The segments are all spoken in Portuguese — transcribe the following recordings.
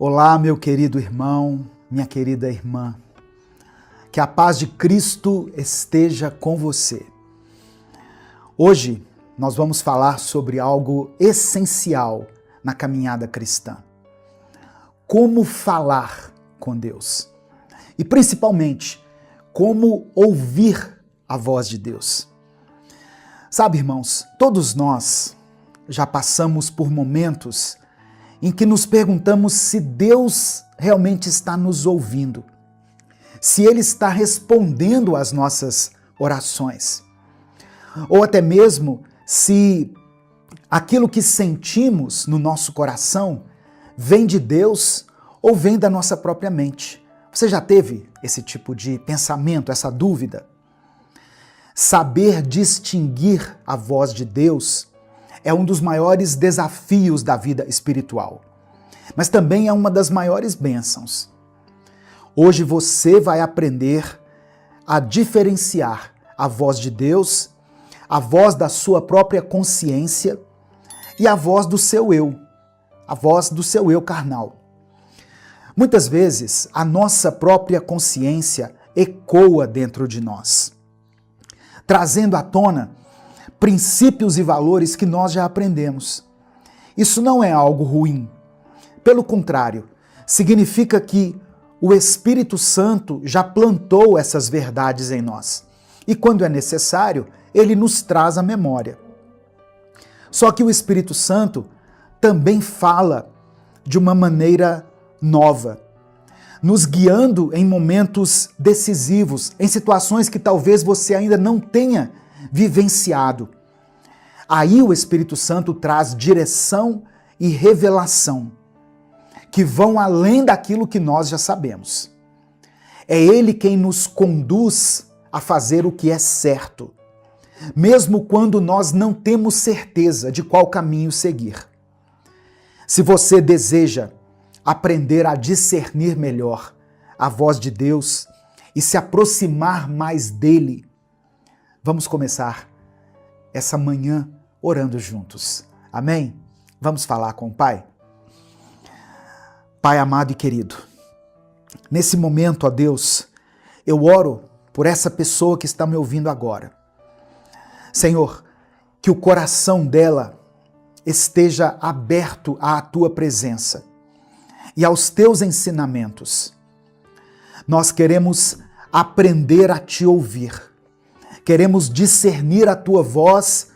Olá, meu querido irmão, minha querida irmã. Que a paz de Cristo esteja com você. Hoje nós vamos falar sobre algo essencial na caminhada cristã. Como falar com Deus. E principalmente, como ouvir a voz de Deus. Sabe, irmãos, todos nós já passamos por momentos em que nos perguntamos se Deus realmente está nos ouvindo, se Ele está respondendo às nossas orações, ou até mesmo se aquilo que sentimos no nosso coração vem de Deus ou vem da nossa própria mente. Você já teve esse tipo de pensamento, essa dúvida? Saber distinguir a voz de Deus é um dos maiores desafios da vida espiritual, mas também é uma das maiores bênçãos. Hoje você vai aprender a diferenciar a voz de Deus, a voz da sua própria consciência e a voz do seu eu, a voz do seu eu carnal. Muitas vezes a nossa própria consciência ecoa dentro de nós, trazendo à tona princípios e valores que nós já aprendemos. Isso não é algo ruim. Pelo contrário, significa que o Espírito Santo já plantou essas verdades em nós. E quando é necessário, ele nos traz à memória. Só que o Espírito Santo também fala de uma maneira nova, nos guiando em momentos decisivos, em situações que talvez você ainda não tenha vivenciado. Aí o Espírito Santo traz direção e revelação, que vão além daquilo que nós já sabemos. É Ele quem nos conduz a fazer o que é certo, mesmo quando nós não temos certeza de qual caminho seguir. Se você deseja aprender a discernir melhor a voz de Deus e se aproximar mais dele, vamos começar essa manhã orando juntos. Amém? Vamos falar com o Pai? Pai amado e querido, nesse momento, ó Deus, eu oro por essa pessoa que está me ouvindo agora. Senhor, que o coração dela esteja aberto à tua presença e aos teus ensinamentos. Nós queremos aprender a te ouvir. Queremos discernir a tua voz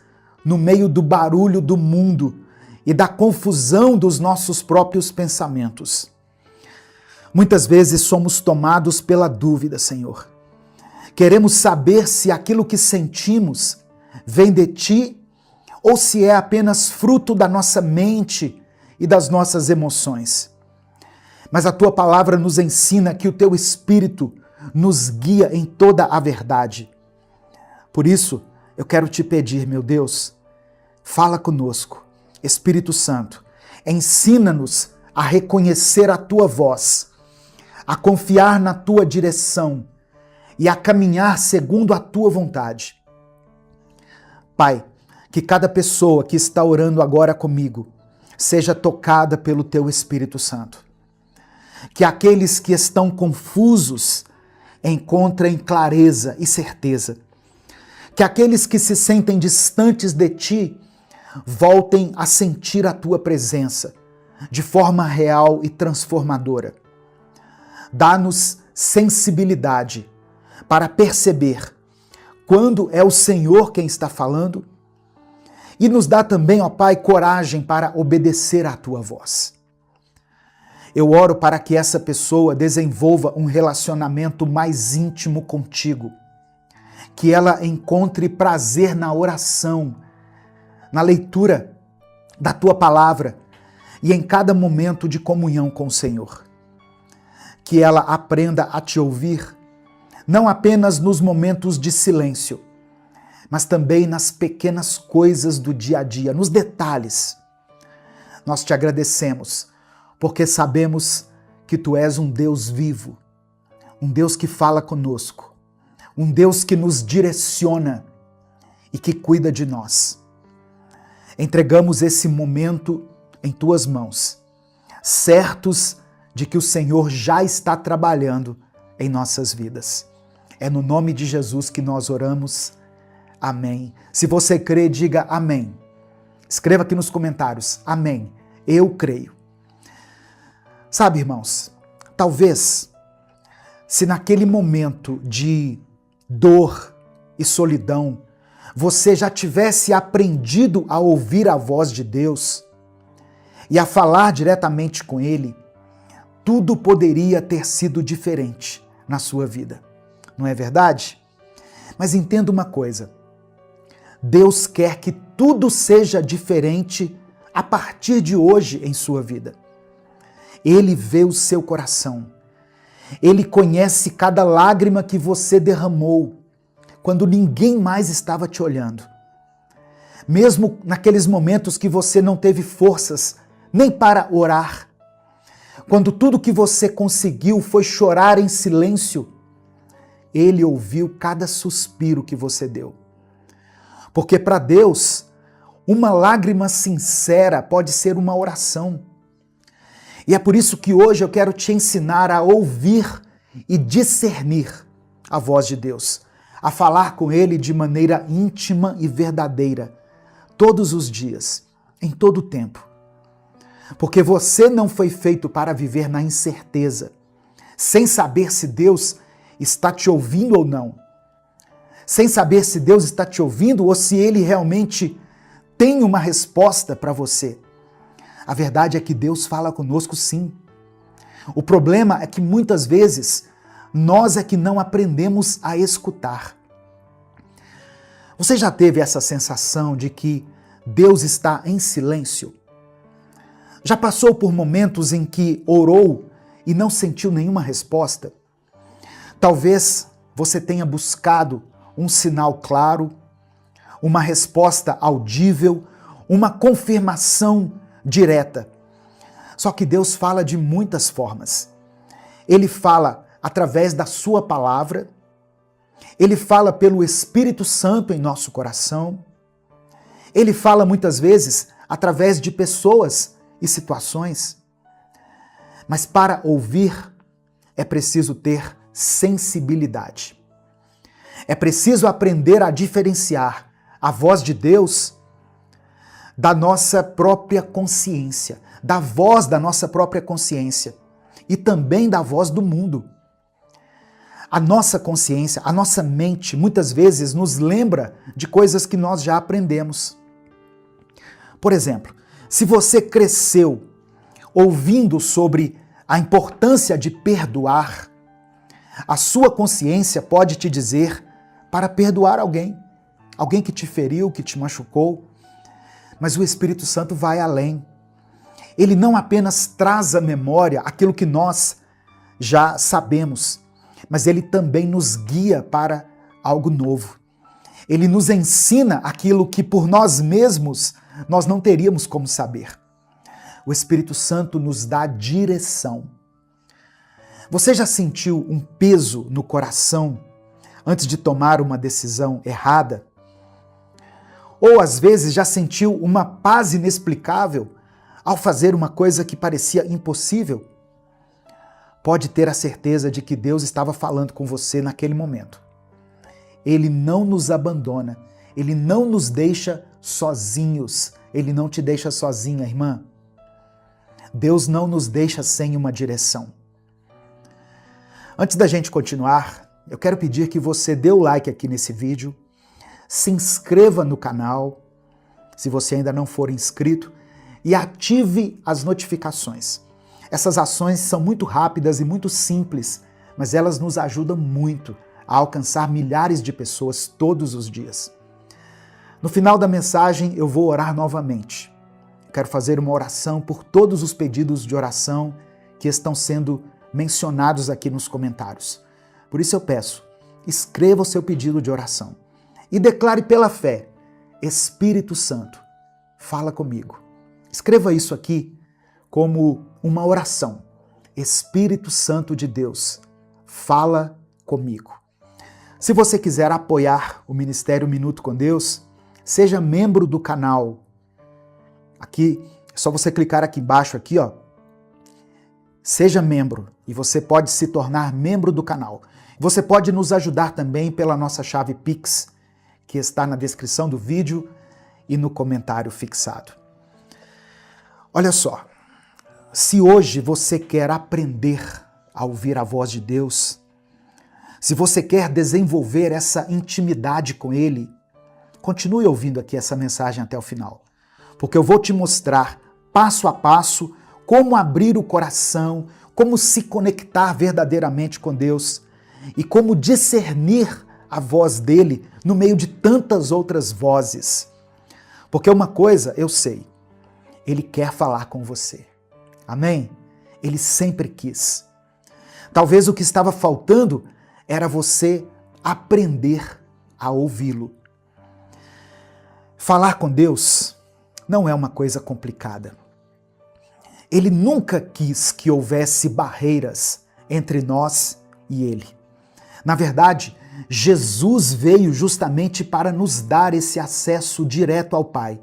no meio do barulho do mundo e da confusão dos nossos próprios pensamentos. Muitas vezes somos tomados pela dúvida, Senhor. Queremos saber se aquilo que sentimos vem de ti ou se é apenas fruto da nossa mente e das nossas emoções. Mas a tua palavra nos ensina que o teu Espírito nos guia em toda a verdade. Por isso, eu quero te pedir, meu Deus, fala conosco. Espírito Santo, ensina-nos a reconhecer a tua voz, a confiar na tua direção e a caminhar segundo a tua vontade. Pai, que cada pessoa que está orando agora comigo seja tocada pelo teu Espírito Santo. Que aqueles que estão confusos encontrem clareza e certeza. Que aqueles que se sentem distantes de ti voltem a sentir a tua presença de forma real e transformadora. Dá-nos sensibilidade para perceber quando é o Senhor quem está falando e nos dá também, ó Pai, coragem para obedecer à tua voz. Eu oro para que essa pessoa desenvolva um relacionamento mais íntimo contigo, que ela encontre prazer na oração, na leitura da tua palavra e em cada momento de comunhão com o Senhor. Que ela aprenda a te ouvir, não apenas nos momentos de silêncio, mas também nas pequenas coisas do dia a dia, nos detalhes. Nós te agradecemos, porque sabemos que tu és um Deus vivo, um Deus que fala conosco, um Deus que nos direciona e que cuida de nós. Entregamos esse momento em tuas mãos, certos de que o Senhor já está trabalhando em nossas vidas. É no nome de Jesus que nós oramos. Amém. Se você crê, diga amém. Escreva aqui nos comentários, amém. Eu creio. Sabe, irmãos, talvez se naquele momento de dor e solidão, você já tivesse aprendido a ouvir a voz de Deus e a falar diretamente com Ele, tudo poderia ter sido diferente na sua vida. Não é verdade? Mas entenda uma coisa. Deus quer que tudo seja diferente a partir de hoje em sua vida. Ele vê o seu coração. Ele conhece cada lágrima que você derramou quando ninguém mais estava te olhando. Mesmo naqueles momentos que você não teve forças nem para orar, quando tudo que você conseguiu foi chorar em silêncio, Ele ouviu cada suspiro que você deu. Porque para Deus, uma lágrima sincera pode ser uma oração. E é por isso que hoje eu quero te ensinar a ouvir e discernir a voz de Deus, a falar com Ele de maneira íntima e verdadeira, todos os dias, em todo o tempo. Porque você não foi feito para viver na incerteza, sem saber se Deus está te ouvindo ou não, sem saber se Deus está te ouvindo ou se Ele realmente tem uma resposta para você. A verdade é que Deus fala conosco sim. O problema é que muitas vezes nós é que não aprendemos a escutar. Você já teve essa sensação de que Deus está em silêncio? Já passou por momentos em que orou e não sentiu nenhuma resposta? Talvez você tenha buscado um sinal claro, uma resposta audível, uma confirmação direta. Só que Deus fala de muitas formas. Ele fala através da sua palavra, Ele fala pelo Espírito Santo em nosso coração, Ele fala muitas vezes através de pessoas e situações. Mas para ouvir é preciso ter sensibilidade. É preciso aprender a diferenciar a voz de Deus da nossa própria consciência, da voz da nossa própria consciência e também da voz do mundo. A nossa consciência, a nossa mente, muitas vezes nos lembra de coisas que nós já aprendemos. Por exemplo, se você cresceu ouvindo sobre a importância de perdoar, a sua consciência pode te dizer para perdoar alguém que te feriu, que te machucou. Mas o Espírito Santo vai além. Ele não apenas traz à memória aquilo que nós já sabemos, mas ele também nos guia para algo novo. Ele nos ensina aquilo que por nós mesmos nós não teríamos como saber. O Espírito Santo nos dá direção. Você já sentiu um peso no coração antes de tomar uma decisão errada? Ou às vezes já sentiu uma paz inexplicável ao fazer uma coisa que parecia impossível? Pode ter a certeza de que Deus estava falando com você naquele momento. Ele não nos abandona, Ele não nos deixa sozinhos, Ele não te deixa sozinha, irmã. Deus não nos deixa sem uma direção. Antes da gente continuar, eu quero pedir que você dê o like aqui nesse vídeo, se inscreva no canal, se você ainda não for inscrito, e ative as notificações. Essas ações são muito rápidas e muito simples, mas elas nos ajudam muito a alcançar milhares de pessoas todos os dias. No final da mensagem eu vou orar novamente. Quero fazer uma oração por todos os pedidos de oração que estão sendo mencionados aqui nos comentários. Por isso eu peço, escreva o seu pedido de oração e declare pela fé: Espírito Santo, fala comigo. Escreva isso aqui como uma oração. Espírito Santo de Deus, fala comigo. Se você quiser apoiar o Ministério Minuto com Deus, seja membro do canal. Aqui, é só você clicar aqui embaixo, aqui, ó. seja membro e você pode se tornar membro do canal. Você pode nos ajudar também pela nossa chave Pix, que está na descrição do vídeo e no comentário fixado. Olha só, se hoje você quer aprender a ouvir a voz de Deus, se você quer desenvolver essa intimidade com Ele, continue ouvindo aqui essa mensagem até o final, porque eu vou te mostrar passo a passo como abrir o coração, como se conectar verdadeiramente com Deus e como discernir a voz dele no meio de tantas outras vozes. Porque uma coisa eu sei, Ele quer falar com você. Amém? Ele sempre quis. Talvez o que estava faltando era você aprender a ouvi-lo. Falar com Deus não é uma coisa complicada. Ele nunca quis que houvesse barreiras entre nós e Ele. Na verdade, Jesus veio justamente para nos dar esse acesso direto ao Pai.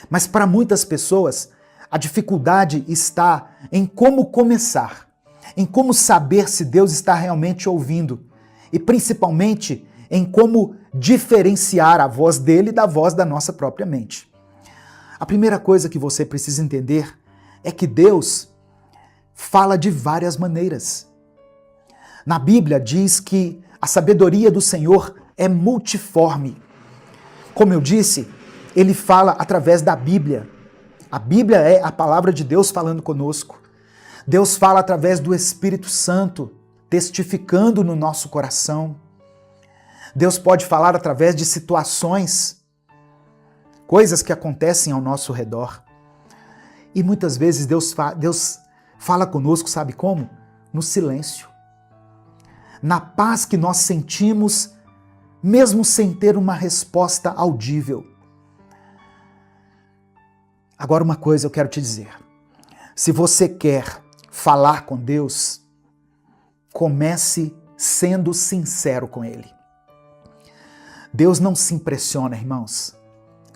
Mas para muitas pessoas, a dificuldade está em como começar, em como saber se Deus está realmente ouvindo e principalmente em como diferenciar a voz dele da voz da nossa própria mente. A primeira coisa que você precisa entender é que Deus fala de várias maneiras. Na Bíblia diz que a sabedoria do Senhor é multiforme. Como eu disse, Ele fala através da Bíblia. A Bíblia é a palavra de Deus falando conosco. Deus fala através do Espírito Santo, testificando no nosso coração. Deus pode falar através de situações, coisas que acontecem ao nosso redor. E muitas vezes Deus fala conosco, sabe como? No silêncio. Na paz que nós sentimos, mesmo sem ter uma resposta audível. Agora uma coisa eu quero te dizer. Se você quer falar com Deus, comece sendo sincero com Ele. Deus não se impressiona, irmãos,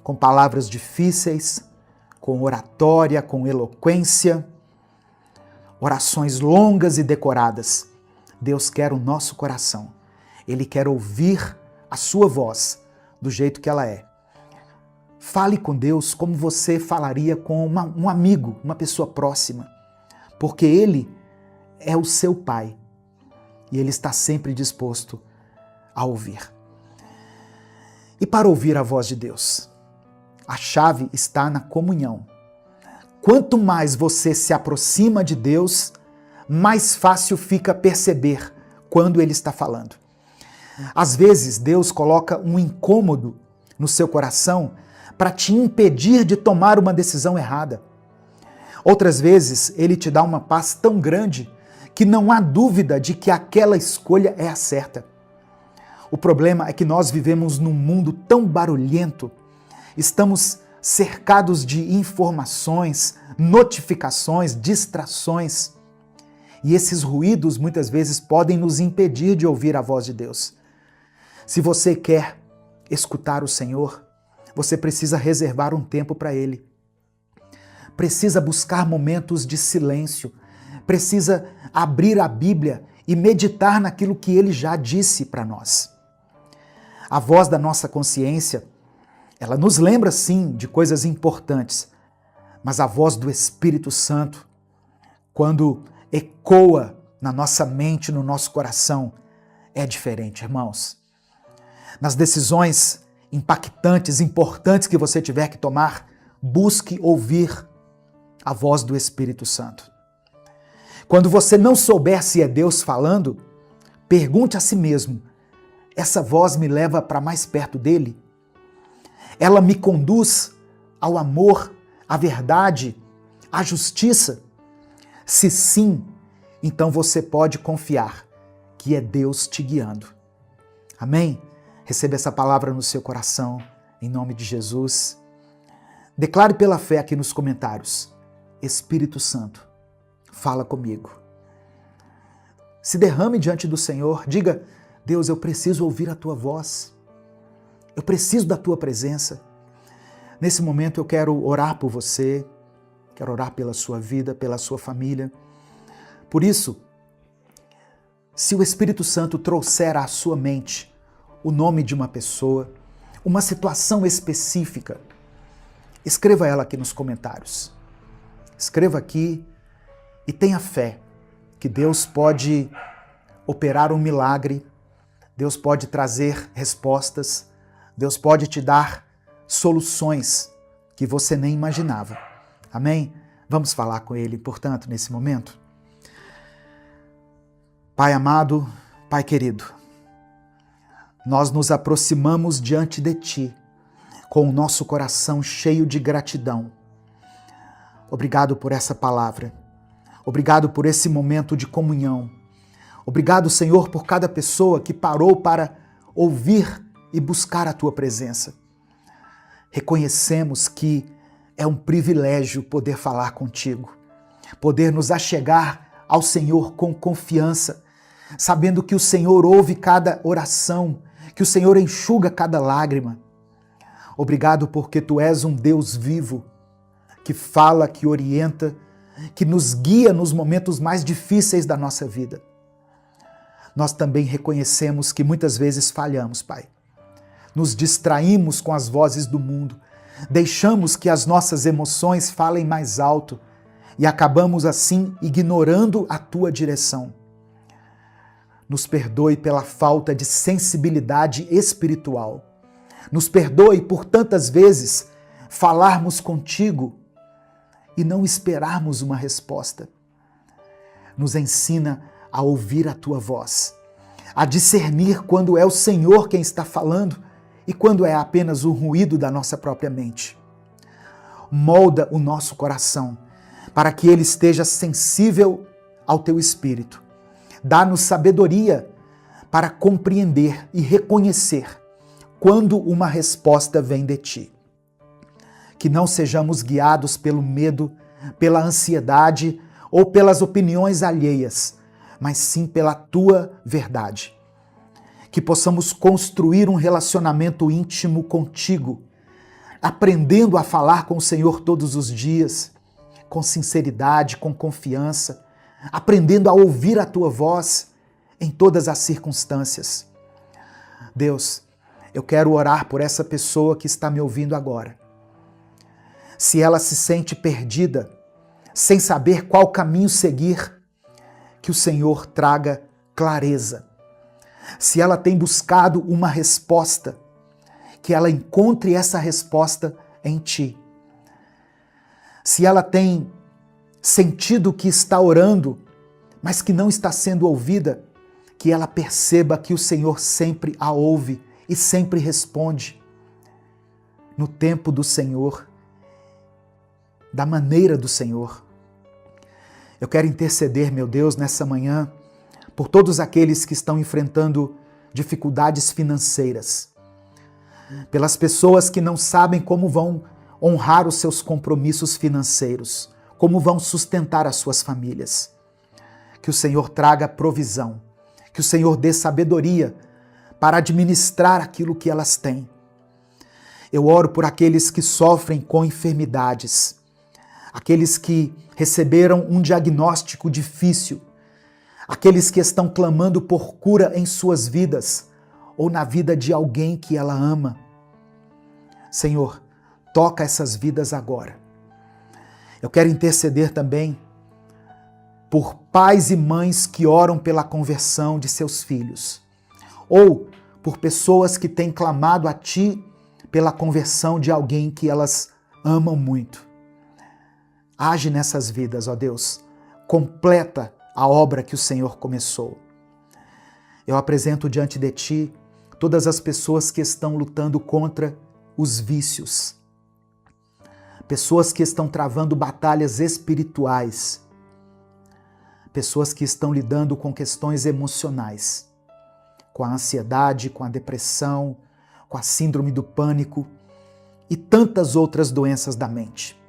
com palavras difíceis, com oratória, com eloquência, orações longas e decoradas. Deus quer o nosso coração. Ele quer ouvir a sua voz do jeito que ela é. Fale com Deus como você falaria com um amigo, uma pessoa próxima, porque Ele é o seu Pai e Ele está sempre disposto a ouvir. E para ouvir a voz de Deus, a chave está na comunhão. Quanto mais você se aproxima de Deus, mais fácil fica perceber quando Ele está falando. Às vezes, Deus coloca um incômodo no seu coração para te impedir de tomar uma decisão errada. Outras vezes, Ele te dá uma paz tão grande que não há dúvida de que aquela escolha é a certa. O problema é que nós vivemos num mundo tão barulhento, estamos cercados de informações, notificações, distrações. E esses ruídos muitas vezes podem nos impedir de ouvir a voz de Deus. Se você quer escutar o Senhor, você precisa reservar um tempo para Ele. Precisa buscar momentos de silêncio. Precisa abrir a Bíblia e meditar naquilo que Ele já disse para nós. A voz da nossa consciência, ela nos lembra sim de coisas importantes, mas a voz do Espírito Santo, quando ecoa na nossa mente, no nosso coração, é diferente, irmãos. Nas decisões impactantes, importantes que você tiver que tomar, busque ouvir a voz do Espírito Santo. Quando você não souber se é Deus falando, pergunte a si mesmo, essa voz me leva para mais perto dele? Ela me conduz ao amor, à verdade, à justiça? Se sim, então você pode confiar que é Deus te guiando. Amém? Receba essa palavra no seu coração, em nome de Jesus. Declare pela fé aqui nos comentários: Espírito Santo, fala comigo. Se derrame diante do Senhor, diga: Deus, eu preciso ouvir a tua voz. Eu preciso da tua presença. Nesse momento eu quero orar por você, quero orar pela sua vida, pela sua família. Por isso, se o Espírito Santo trouxer à sua mente o nome de uma pessoa, uma situação específica, escreva ela aqui nos comentários. Escreva aqui e tenha fé que Deus pode operar um milagre, Deus pode trazer respostas, Deus pode te dar soluções que você nem imaginava. Amém? Vamos falar com Ele, portanto, nesse momento. Pai amado, Pai querido, nós nos aproximamos diante de Ti com o nosso coração cheio de gratidão. Obrigado por essa palavra. Obrigado por esse momento de comunhão. Obrigado, Senhor, por cada pessoa que parou para ouvir e buscar a Tua presença. Reconhecemos que é um privilégio poder falar contigo, poder nos achegar ao Senhor com confiança, sabendo que o Senhor ouve cada oração, que o Senhor enxuga cada lágrima. Obrigado porque Tu és um Deus vivo, que fala, que orienta, que nos guia nos momentos mais difíceis da nossa vida. Nós também reconhecemos que muitas vezes falhamos, Pai. Nos distraímos com as vozes do mundo, deixamos que as nossas emoções falem mais alto e acabamos assim ignorando a Tua direção. Nos perdoe pela falta de sensibilidade espiritual. Nos perdoe por tantas vezes falarmos contigo e não esperarmos uma resposta. Nos ensina a ouvir a Tua voz, a discernir quando é o Senhor quem está falando e quando é apenas o ruído da nossa própria mente. Molda o nosso coração para que ele esteja sensível ao Teu Espírito. Dá-nos sabedoria para compreender e reconhecer quando uma resposta vem de Ti. Que não sejamos guiados pelo medo, pela ansiedade ou pelas opiniões alheias, mas sim pela Tua verdade. Que possamos construir um relacionamento íntimo contigo, aprendendo a falar com o Senhor todos os dias, com sinceridade, com confiança, aprendendo a ouvir a Tua voz em todas as circunstâncias. Deus, eu quero orar por essa pessoa que está me ouvindo agora. Se ela se sente perdida, sem saber qual caminho seguir, que o Senhor traga clareza. Se ela tem buscado uma resposta, que ela encontre essa resposta em Ti. Se ela tem sentido que está orando, mas que não está sendo ouvida, que ela perceba que o Senhor sempre a ouve e sempre responde no tempo do Senhor, da maneira do Senhor. Eu quero interceder, meu Deus, nessa manhã, por todos aqueles que estão enfrentando dificuldades financeiras, pelas pessoas que não sabem como vão honrar os seus compromissos financeiros, como vão sustentar as suas famílias. Que o Senhor traga provisão, que o Senhor dê sabedoria para administrar aquilo que elas têm. Eu oro por aqueles que sofrem com enfermidades, aqueles que receberam um diagnóstico difícil, aqueles que estão clamando por cura em suas vidas ou na vida de alguém que ela ama. Senhor, toca essas vidas agora. Eu quero interceder também por pais e mães que oram pela conversão de seus filhos, ou por pessoas que têm clamado a Ti pela conversão de alguém que elas amam muito. Age nessas vidas, ó Deus, completa a obra que o Senhor começou. Eu apresento diante de Ti todas as pessoas que estão lutando contra os vícios, pessoas que estão travando batalhas espirituais, pessoas que estão lidando com questões emocionais, com a ansiedade, com a depressão, com a síndrome do pânico e tantas outras doenças da mente.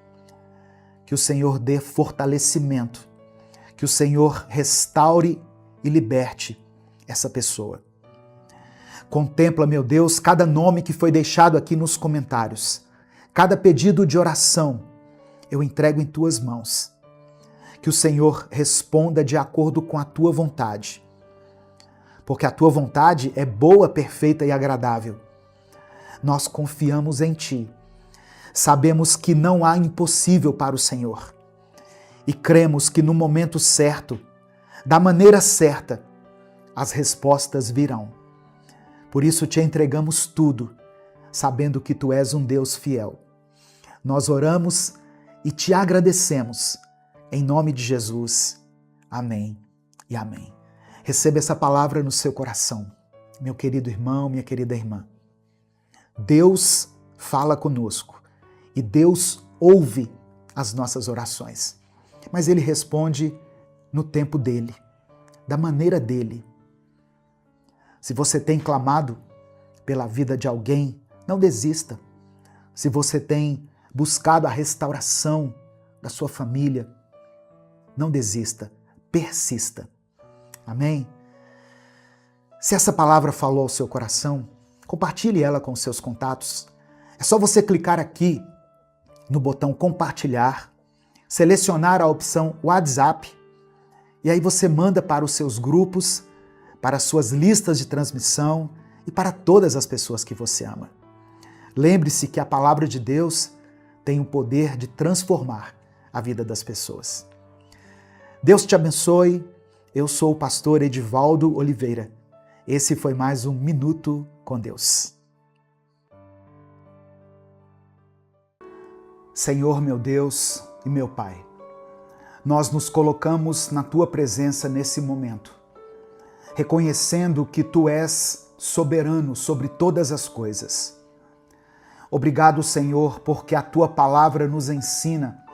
Que o Senhor dê fortalecimento, que o Senhor restaure e liberte essa pessoa. Contempla, meu Deus, cada nome que foi deixado aqui nos comentários, cada pedido de oração. eu entrego em tuas mãos. Que o Senhor responda de acordo com a tua vontade. Porque a tua vontade é boa, perfeita e agradável. Nós confiamos em ti. Sabemos que não há impossível para o Senhor. E cremos que no momento certo, da maneira certa, as respostas virão. Por isso te entregamos tudo, sabendo que tu és um Deus fiel. Nós oramos e te agradecemos. Em nome de Jesus. Amém e amém. Receba essa palavra no seu coração, meu querido irmão, minha querida irmã. Deus fala conosco e Deus ouve as nossas orações. Mas Ele responde no tempo dele, da maneira dele. Se você tem clamado pela vida de alguém, não desista. Se você tem buscado a restauração da sua família, não desista, persista. Amém? Se essa palavra falou ao seu coração, compartilhe ela com seus contatos. É só você clicar aqui no botão compartilhar, selecionar a opção WhatsApp e aí você manda para os seus grupos, para as suas listas de transmissão e para todas as pessoas que você ama. Lembre-se que a palavra de Deus tem o poder de transformar a vida das pessoas. Deus te abençoe. Eu sou o pastor Edivaldo Oliveira. Esse foi mais um Minuto com Deus. Senhor, meu Deus e meu Pai, nós nos colocamos na Tua presença nesse momento, reconhecendo que Tu és soberano sobre todas as coisas. Obrigado, Senhor, porque a Tua palavra nos ensina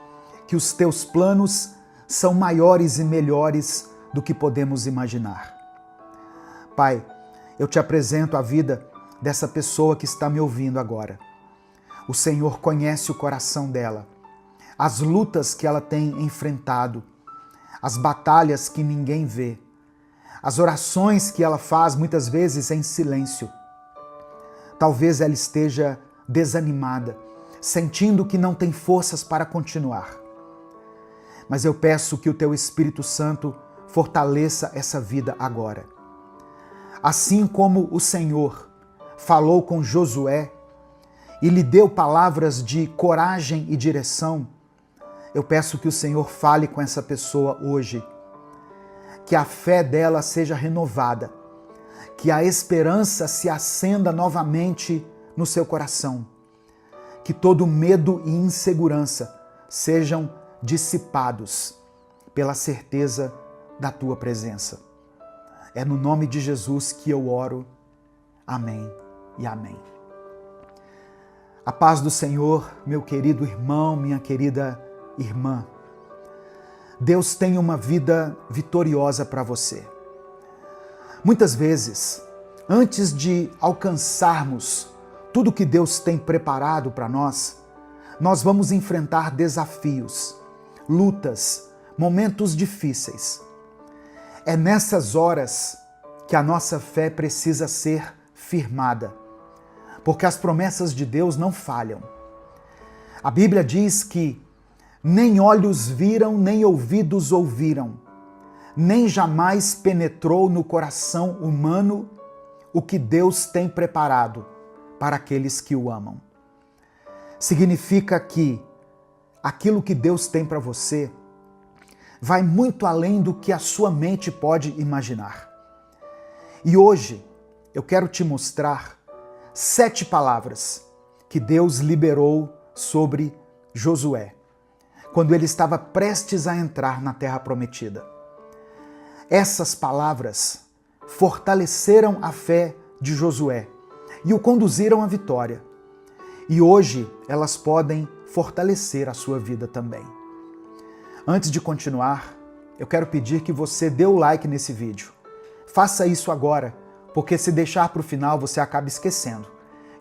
que os Teus planos são maiores e melhores do que podemos imaginar. Pai, eu te apresento a vida dessa pessoa que está me ouvindo agora. O Senhor conhece o coração dela, as lutas que ela tem enfrentado, as batalhas que ninguém vê, as orações que ela faz muitas vezes em silêncio. Talvez ela esteja desanimada, sentindo que não tem forças para continuar. Mas eu peço que o Teu Espírito Santo fortaleça essa vida agora. Assim como o Senhor falou com Josué e lhe deu palavras de coragem e direção, eu peço que o Senhor fale com essa pessoa hoje, que a fé dela seja renovada, que a esperança se acenda novamente no seu coração, que todo medo e insegurança sejam dissipados pela certeza da Tua presença. É no nome de Jesus que eu oro. Amém e amém. A paz do Senhor, meu querido irmão, minha querida irmã. Deus tem uma vida vitoriosa para você. Muitas vezes, antes de alcançarmos tudo que Deus tem preparado para nós, nós vamos enfrentar desafios, lutas, momentos difíceis. É nessas horas que a nossa fé precisa ser firmada, porque as promessas de Deus não falham. A Bíblia diz que nem olhos viram, nem ouvidos ouviram, nem jamais penetrou no coração humano o que Deus tem preparado para aqueles que o amam. Significa que aquilo que Deus tem para você vai muito além do que a sua mente pode imaginar. E hoje eu quero te mostrar 7 palavras que Deus liberou sobre Josué, quando ele estava prestes a entrar na Terra Prometida. Essas palavras fortaleceram a fé de Josué e o conduziram à vitória. E hoje elas podem fortalecer a sua vida também. Antes de continuar, eu quero pedir que você dê o like nesse vídeo. Faça isso agora, porque se deixar para o final você acaba esquecendo.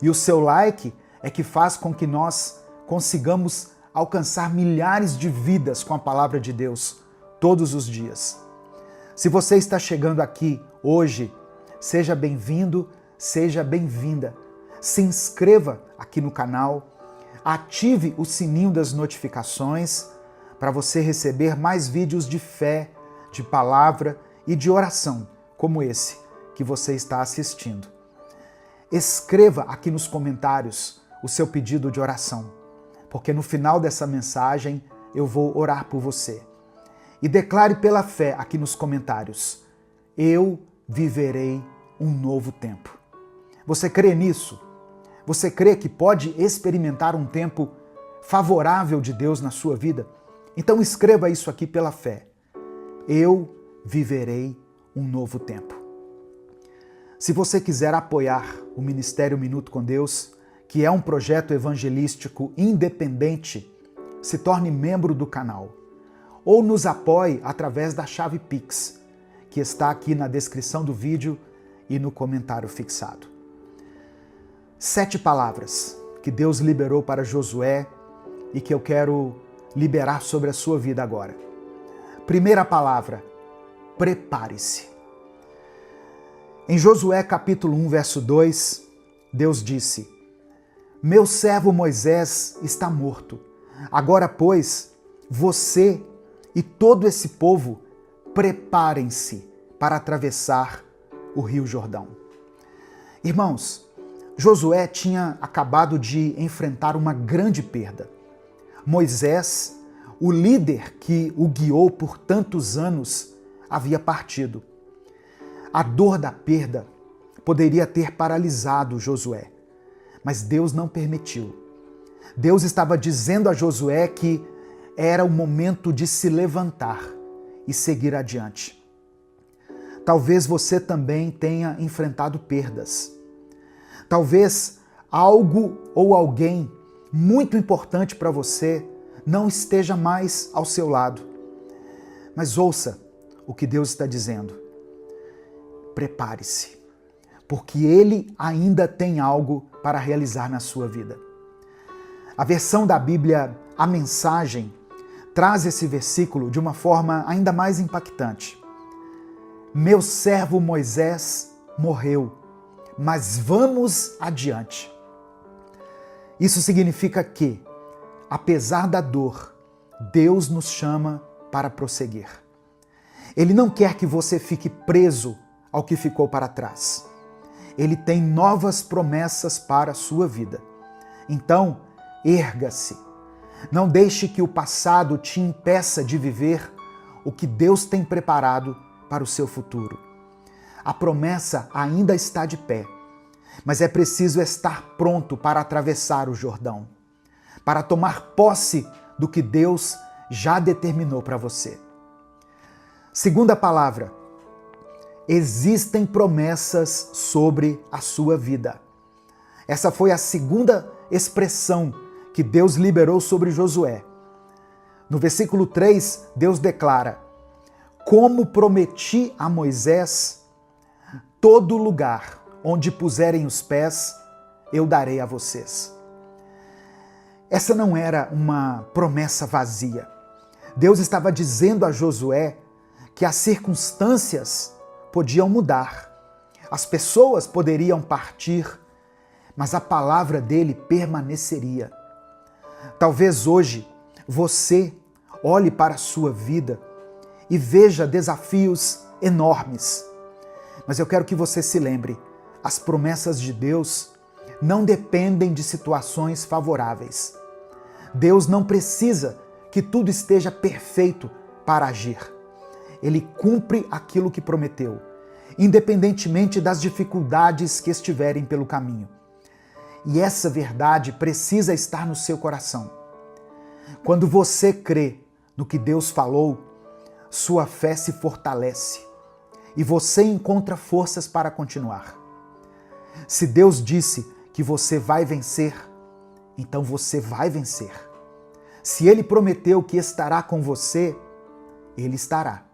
E o seu like é que faz com que nós consigamos alcançar milhares de vidas com a palavra de Deus todos os dias. Se você está chegando aqui hoje, seja bem-vindo, seja bem-vinda. Se inscreva aqui no canal, ative o sininho das notificações para você receber mais vídeos de fé, de palavra e de oração, como esse que você está assistindo. Escreva aqui nos comentários o seu pedido de oração, porque no final dessa mensagem eu vou orar por você. E declare pela fé aqui nos comentários: eu viverei um novo tempo. Você crê nisso? Você crê que pode experimentar um tempo favorável de Deus na sua vida? Então escreva isso aqui pela fé. Eu viverei um novo tempo. Se você quiser apoiar o Ministério Minuto com Deus, que é um projeto evangelístico independente, se torne membro do canal. Ou nos apoie através da chave Pix, que está aqui na descrição do vídeo e no comentário fixado. 7 palavras que Deus liberou para Josué e que eu quero liberar sobre a sua vida agora. Primeira palavra: prepare-se. Em Josué capítulo 1, verso 2, Deus disse: meu servo Moisés está morto. Agora, pois, você e todo esse povo preparem-se para atravessar o Rio Jordão. Irmãos, Josué tinha acabado de enfrentar uma grande perda. Moisés, o líder que o guiou por tantos anos, havia partido. A dor da perda poderia ter paralisado Josué, mas Deus não permitiu. Deus estava dizendo a Josué que era o momento de se levantar e seguir adiante. Talvez você também tenha enfrentado perdas. Talvez algo ou alguém muito importante para você não esteja mais ao seu lado. Mas ouça o que Deus está dizendo. Prepare-se, porque Ele ainda tem algo para realizar na sua vida. A versão da Bíblia, a Mensagem, traz esse versículo de uma forma ainda mais impactante. Meu servo Moisés morreu, mas vamos adiante. Isso significa que, apesar da dor, Deus nos chama para prosseguir. Ele não quer que você fique preso ao que ficou para trás. Ele tem novas promessas para a sua vida. Então, erga-se. Não deixe que o passado te impeça de viver o que Deus tem preparado para o seu futuro. A promessa ainda está de pé, mas é preciso estar pronto para atravessar o Jordão, para tomar posse do que Deus já determinou para você. Segunda palavra: existem promessas sobre a sua vida. Essa foi a segunda expressão que Deus liberou sobre Josué. No versículo 3, Deus declara: como prometi a Moisés, todo lugar onde puserem os pés, eu darei a vocês. Essa não era uma promessa vazia. Deus estava dizendo a Josué que as circunstâncias podiam mudar, as pessoas poderiam partir, mas a palavra dele permaneceria. Talvez hoje você olhe para a sua vida e veja desafios enormes, mas eu quero que você se lembre, as promessas de Deus não dependem de situações favoráveis. Deus não precisa que tudo esteja perfeito para agir. Ele cumpre aquilo que prometeu, independentemente das dificuldades que estiverem pelo caminho. E essa verdade precisa estar no seu coração. Quando você crê no que Deus falou, sua fé se fortalece e você encontra forças para continuar. Se Deus disse que você vai vencer, então você vai vencer. Se Ele prometeu que estará com você, Ele estará.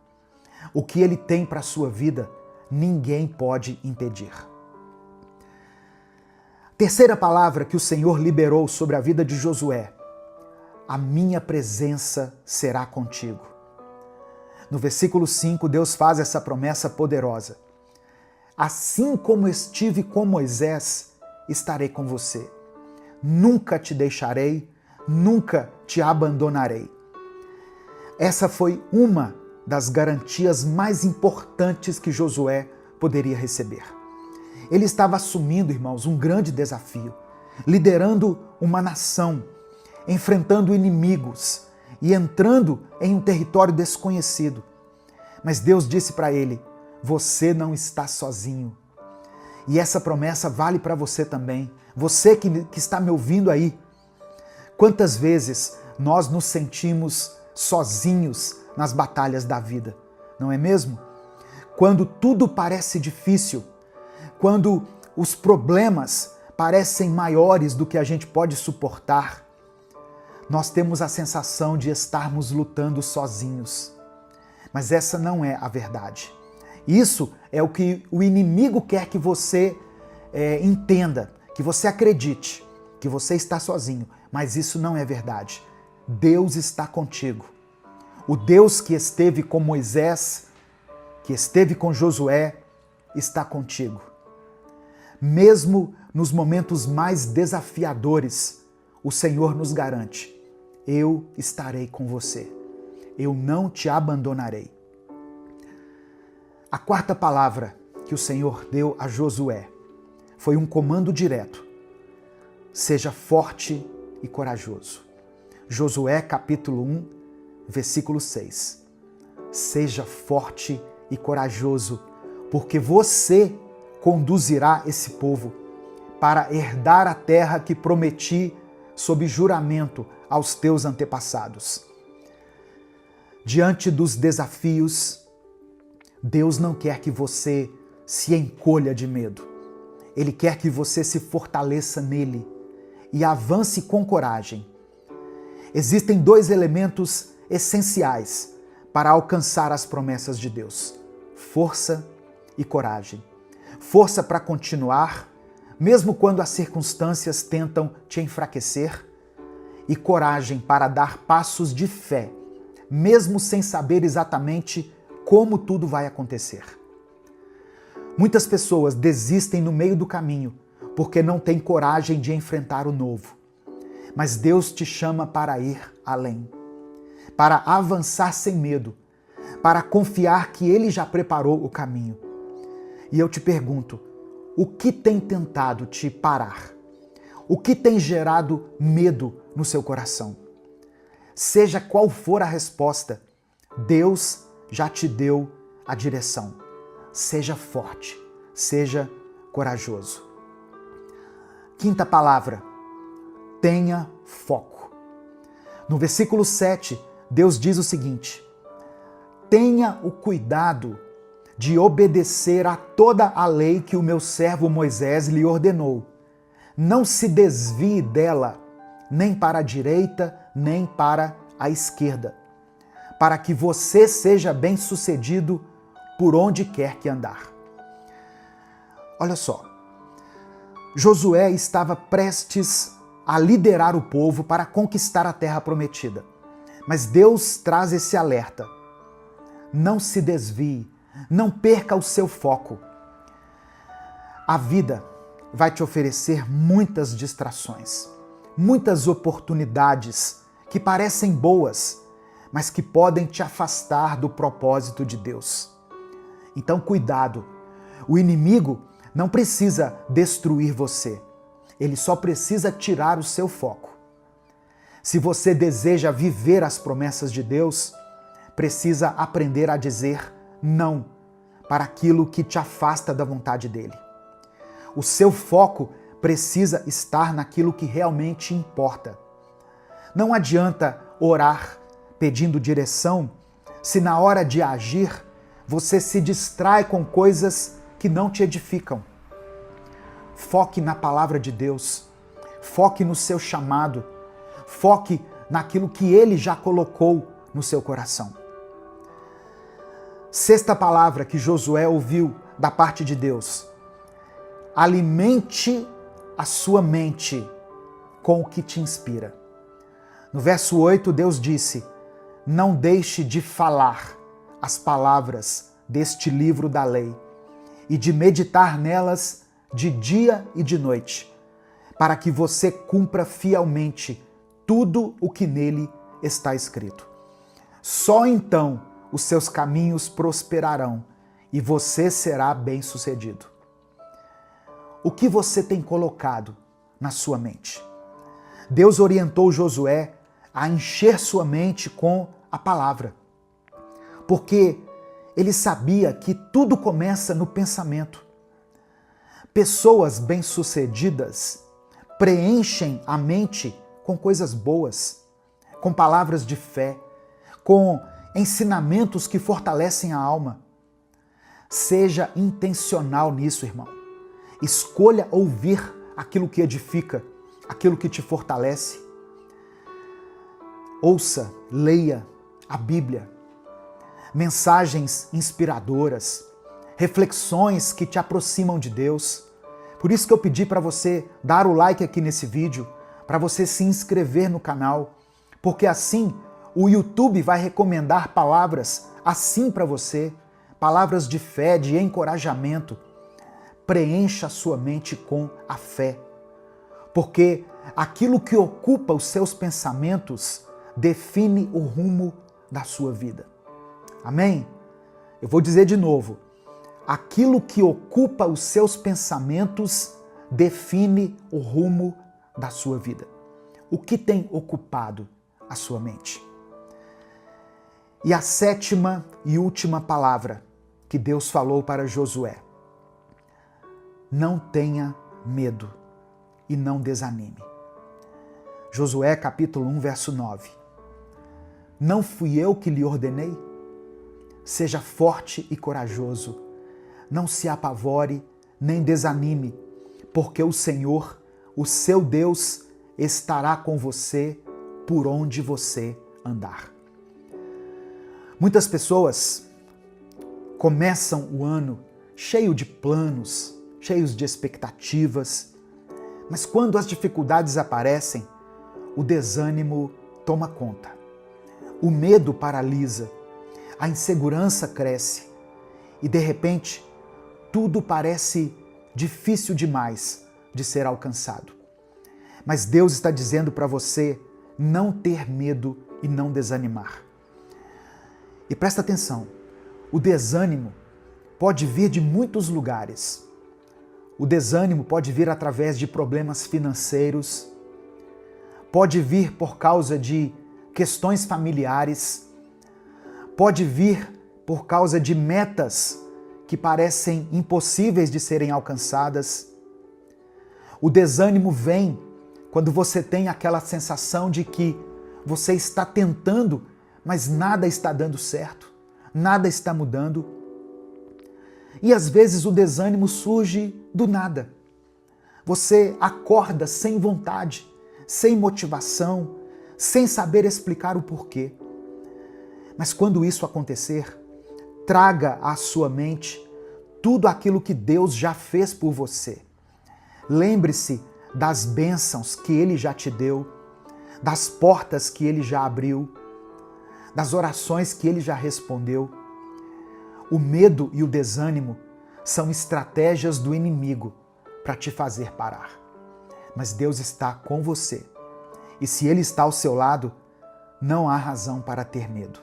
O que Ele tem para a sua vida, ninguém pode impedir. Terceira palavra que o Senhor liberou sobre a vida de Josué: a minha presença será contigo. No versículo 5, Deus faz essa promessa poderosa. Assim como estive com Moisés, estarei com você. nunca te deixarei, nunca te abandonarei. Essa foi uma das garantias mais importantes que Josué poderia receber. Ele estava assumindo, irmãos, um grande desafio, liderando uma nação, enfrentando inimigos e entrando em um território desconhecido. Mas Deus disse para ele: você não está sozinho. E essa promessa vale para você também. Você que está me ouvindo aí. Quantas vezes nós nos sentimos sozinhos nas batalhas da vida, não é mesmo? Quando tudo parece difícil, quando os problemas parecem maiores do que a gente pode suportar, nós temos a sensação de estarmos lutando sozinhos. Mas essa não é a verdade. Isso é o que o inimigo quer que você entenda, que você acredite, que você está sozinho. Mas isso não é verdade. Deus está contigo. O Deus que esteve com Moisés, que esteve com Josué, está contigo. Mesmo nos momentos mais desafiadores, o Senhor nos garante: eu estarei com você. Eu não te abandonarei. A quarta palavra que o Senhor deu a Josué foi um comando direto: seja forte e corajoso. Josué capítulo 1, versículo 6. Seja forte e corajoso, porque você conduzirá esse povo para herdar a terra que prometi sob juramento aos teus antepassados. Diante dos desafios, Deus não quer que você se encolha de medo. Ele quer que você se fortaleça nele e avance com coragem. Existem dois elementos essenciais para alcançar as promessas de Deus: força e coragem. Força para continuar, mesmo quando as circunstâncias tentam te enfraquecer, e coragem para dar passos de fé, mesmo sem saber exatamente como tudo vai acontecer. Muitas pessoas desistem no meio do caminho porque não têm coragem de enfrentar o novo. Mas Deus te chama para ir além, para avançar sem medo, para confiar que Ele já preparou o caminho. E eu te pergunto, o que tem tentado te parar? O que tem gerado medo no seu coração? Seja qual for a resposta, Deus já te deu a direção. Seja forte, seja corajoso. Quinta palavra: tenha foco. No versículo 7, Deus diz o seguinte: tenha o cuidado de obedecer a toda a lei que o meu servo Moisés lhe ordenou. Não se desvie dela, nem para a direita, nem para a esquerda, para que você seja bem-sucedido por onde quer que andar. Olha só, Josué estava prestes a liderar o povo para conquistar a terra prometida. Mas Deus traz esse alerta: não se desvie, não perca o seu foco. A vida vai te oferecer muitas distrações, muitas oportunidades que parecem boas, mas que podem te afastar do propósito de Deus. Então, cuidado. O inimigo não precisa destruir você. Ele só precisa tirar o seu foco. Se você deseja viver as promessas de Deus, precisa aprender a dizer não para aquilo que te afasta da vontade dele. O seu foco precisa estar naquilo que realmente importa. Não adianta orar pedindo direção se na hora de agir você se distrai com coisas que não te edificam. Foque na palavra de Deus, foque no seu chamado, foque naquilo que Ele já colocou no seu coração. Sexta palavra que Josué ouviu da parte de Deus: alimente a sua mente com o que te inspira. No verso 8, Deus disse: não deixe de falar as palavras deste livro da lei e de meditar nelas de dia e de noite, para que você cumpra fielmente tudo o que nele está escrito. Só então os seus caminhos prosperarão e você será bem-sucedido. O que você tem colocado na sua mente? Deus orientou Josué a encher sua mente com a palavra, porque ele sabia que tudo começa no pensamento. Pessoas bem-sucedidas preenchem a mente com coisas boas, com palavras de fé, com ensinamentos que fortalecem a alma. Seja intencional nisso, irmão. Escolha ouvir aquilo que edifica, aquilo que te fortalece. Ouça, leia a Bíblia. Mensagens inspiradoras, reflexões que te aproximam de Deus. Por isso que eu pedi para você dar o like aqui nesse vídeo, para você se inscrever no canal, porque assim o YouTube vai recomendar palavras assim para você, palavras de fé, de encorajamento. Preencha a sua mente com a fé, porque aquilo que ocupa os seus pensamentos define o rumo da sua vida. Amém? Eu vou dizer de novo. Aquilo que ocupa os seus pensamentos define o rumo da sua vida. O que tem ocupado a sua mente? E a sétima e última palavra que Deus falou para Josué: não tenha medo e não desanime. Josué capítulo 1, verso 9. Não fui eu que lhe ordenei? Seja forte e corajoso. Não se apavore nem desanime, porque o Senhor, o seu Deus, estará com você por onde você andar. Muitas pessoas começam o ano cheio de planos, cheios de expectativas, mas quando as dificuldades aparecem, o desânimo toma conta. O medo paralisa, a insegurança cresce e, de repente, tudo parece difícil demais de ser alcançado. Mas Deus está dizendo para você não ter medo e não desanimar. E presta atenção, o desânimo pode vir de muitos lugares. O desânimo pode vir através de problemas financeiros, pode vir por causa de questões familiares, pode vir por causa de metas que parecem impossíveis de serem alcançadas. O desânimo vem quando você tem aquela sensação de que você está tentando, mas nada está dando certo, nada está mudando. E às vezes o desânimo surge do nada. Você acorda sem vontade, sem motivação, sem saber explicar o porquê. Mas quando isso acontecer, traga à sua mente tudo aquilo que Deus já fez por você. Lembre-se das bênçãos que Ele já te deu, das portas que Ele já abriu, das orações que Ele já respondeu. O medo e o desânimo são estratégias do inimigo para te fazer parar. Mas Deus está com você. E se Ele está ao seu lado, não há razão para ter medo.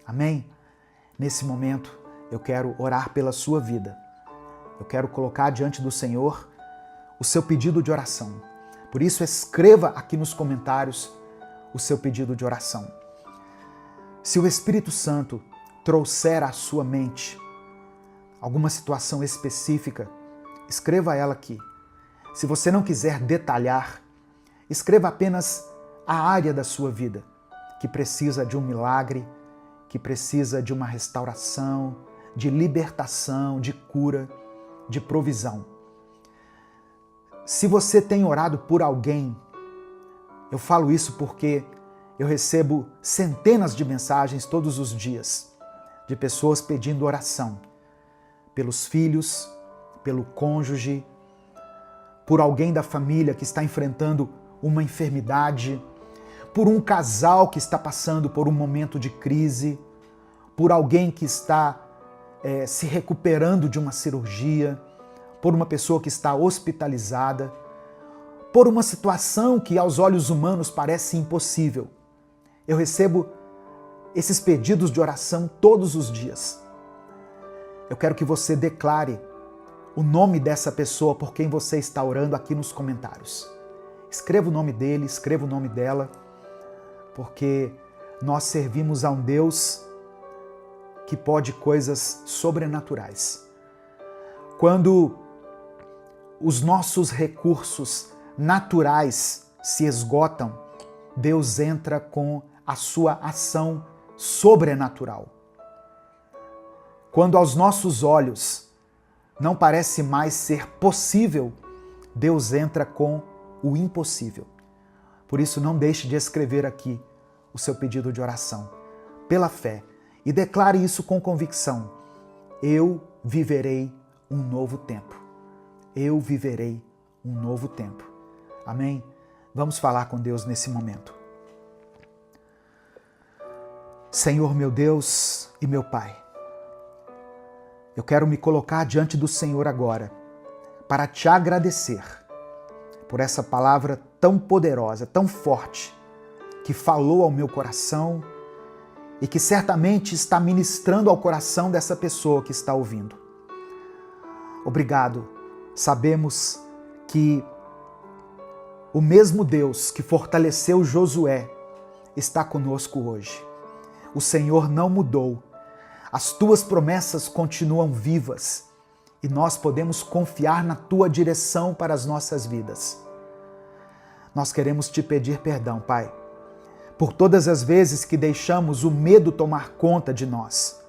Amém? Nesse momento, eu quero orar pela sua vida. Eu quero colocar diante do Senhor o seu pedido de oração. Por isso, escreva aqui nos comentários o seu pedido de oração. Se o Espírito Santo trouxer à sua mente alguma situação específica, escreva ela aqui. Se você não quiser detalhar, escreva apenas a área da sua vida que precisa de um milagre, que precisa de uma restauração, de libertação, de cura, de provisão. Se você tem orado por alguém, eu falo isso porque eu recebo centenas de mensagens todos os dias de pessoas pedindo oração pelos filhos, pelo cônjuge, por alguém da família que está enfrentando uma enfermidade, por um casal que está passando por um momento de crise, por alguém que está se recuperando de uma cirurgia, por uma pessoa que está hospitalizada, por uma situação que aos olhos humanos parece impossível. Eu recebo esses pedidos de oração todos os dias. Eu quero que você declare o nome dessa pessoa por quem você está orando aqui nos comentários. Escreva o nome dele, escreva o nome dela, porque nós servimos a um Deus que pode coisas sobrenaturais. Quando os nossos recursos naturais se esgotam, Deus entra com a sua ação sobrenatural. Quando aos nossos olhos não parece mais ser possível, Deus entra com o impossível. Por isso, não deixe de escrever aqui o seu pedido de oração, pela fé, e declare isso com convicção. Eu viverei um novo tempo. Eu viverei um novo tempo. Amém? Vamos falar com Deus nesse momento. Senhor meu Deus e meu Pai, eu quero me colocar diante do Senhor agora para te agradecer por essa palavra tão poderosa, tão forte, que falou ao meu coração e que certamente está ministrando ao coração dessa pessoa que está ouvindo. Obrigado. Sabemos que o mesmo Deus que fortaleceu Josué está conosco hoje. O Senhor não mudou. As tuas promessas continuam vivas e nós podemos confiar na tua direção para as nossas vidas. Nós queremos te pedir perdão, Pai, por todas as vezes que deixamos o medo tomar conta de nós,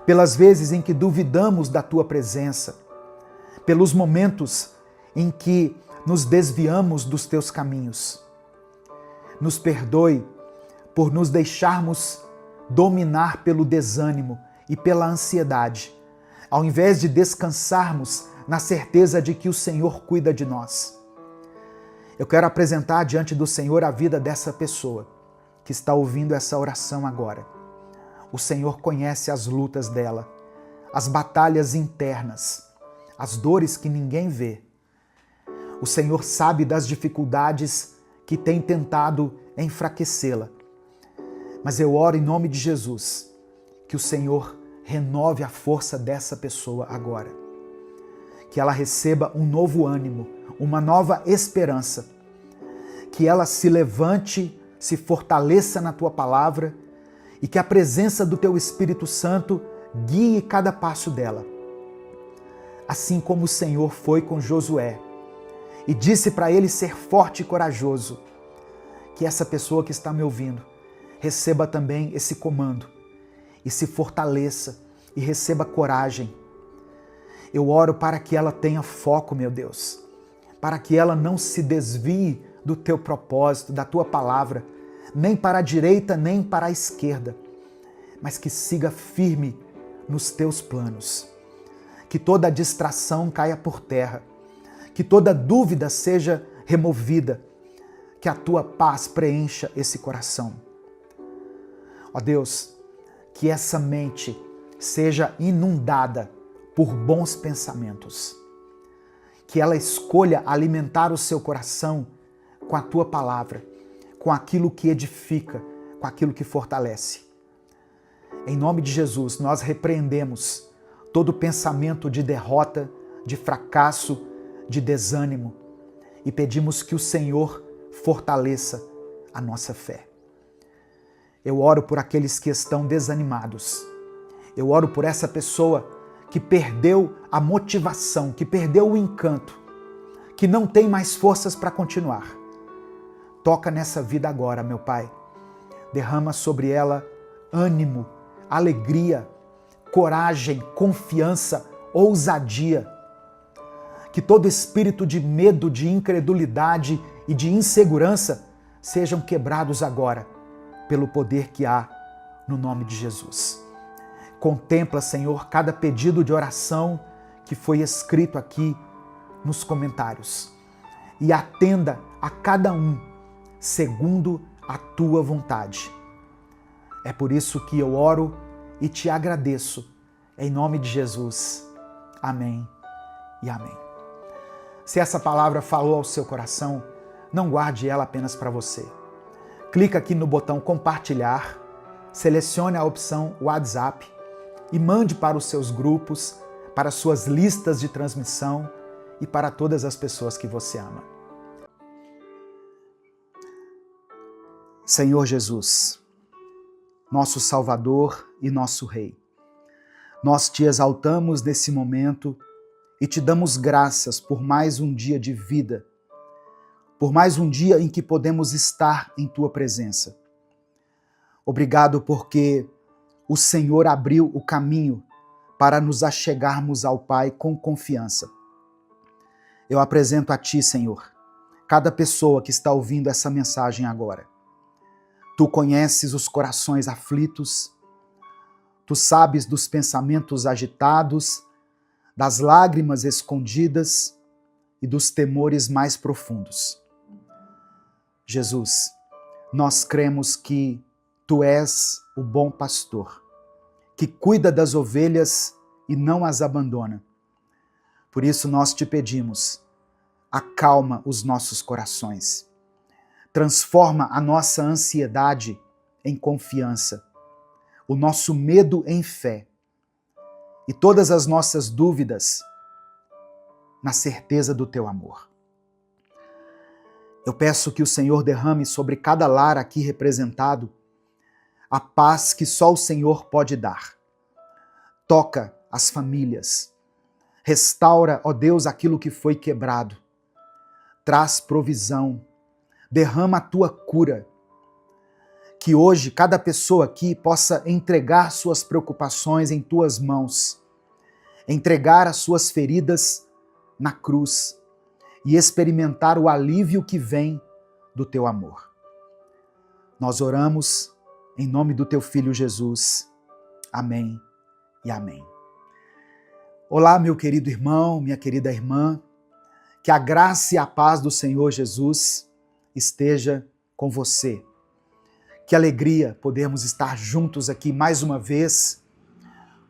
pelas vezes em que duvidamos da tua presença, pelos momentos em que nos desviamos dos teus caminhos. Nos perdoe por nos deixarmos dominar pelo desânimo e pela ansiedade, ao invés de descansarmos na certeza de que o Senhor cuida de nós. Eu quero apresentar diante do Senhor a vida dessa pessoa que está ouvindo essa oração agora. O Senhor conhece as lutas dela, as batalhas internas, as dores que ninguém vê. O Senhor sabe das dificuldades que tem tentado enfraquecê-la. Mas eu oro em nome de Jesus, que o Senhor renove a força dessa pessoa agora. Que ela receba um novo ânimo, uma nova esperança. Que ela se levante, se fortaleça na tua palavra e que a presença do teu Espírito Santo guie cada passo dela. Assim como o Senhor foi com Josué e disse para ele ser forte e corajoso, que essa pessoa que está me ouvindo receba também esse comando e se fortaleça e receba coragem. Eu oro para que ela tenha foco, meu Deus, para que ela não se desvie do teu propósito, da tua palavra, nem para a direita, nem para a esquerda, mas que siga firme nos teus planos. Que toda distração caia por terra, que toda dúvida seja removida, que a tua paz preencha esse coração. Ó Deus, que essa mente seja inundada por bons pensamentos, que ela escolha alimentar o seu coração com a tua palavra, com aquilo que edifica, com aquilo que fortalece. Em nome de Jesus, nós repreendemos todo pensamento de derrota, de fracasso, de desânimo e pedimos que o Senhor fortaleça a nossa fé. Eu oro por aqueles que estão desanimados. Eu oro por essa pessoa que perdeu a motivação, que perdeu o encanto, que não tem mais forças para continuar. Toca nessa vida agora, meu Pai. Derrama sobre ela ânimo, alegria, coragem, confiança, ousadia. Que todo espírito de medo, de incredulidade e de insegurança sejam quebrados agora, pelo poder que há no nome de Jesus. Contempla, Senhor, cada pedido de oração que foi escrito aqui nos comentários e atenda a cada um segundo a tua vontade. É por isso que eu oro e te agradeço, em nome de Jesus. Amém e amém. Se essa palavra falou ao seu coração, não guarde ela apenas para você. Clica aqui no botão compartilhar, selecione a opção WhatsApp e mande para os seus grupos, para suas listas de transmissão e para todas as pessoas que você ama. Senhor Jesus, nosso Salvador e nosso Rei, nós te exaltamos nesse momento e te damos graças por mais um dia de vida, por mais um dia em que podemos estar em tua presença. Obrigado porque o Senhor abriu o caminho para nos achegarmos ao Pai com confiança. Eu apresento a ti, Senhor, cada pessoa que está ouvindo essa mensagem agora. Tu conheces os corações aflitos, tu sabes dos pensamentos agitados, das lágrimas escondidas e dos temores mais profundos. Jesus, nós cremos que tu és o bom pastor, que cuida das ovelhas e não as abandona. Por isso nós te pedimos, acalma os nossos corações. Transforma a nossa ansiedade em confiança, o nosso medo em fé e todas as nossas dúvidas na certeza do teu amor. Eu peço que o Senhor derrame sobre cada lar aqui representado a paz que só o Senhor pode dar. Toca as famílias, restaura, ó Deus, aquilo que foi quebrado, traz provisão, derrama a tua cura, que hoje cada pessoa aqui possa entregar suas preocupações em tuas mãos, entregar as suas feridas na cruz e experimentar o alívio que vem do teu amor. Nós oramos em nome do teu Filho Jesus. Amém e amém. Olá, meu querido irmão, minha querida irmã, que a graça e a paz do Senhor Jesus esteja com você. Que alegria podermos estar juntos aqui mais uma vez,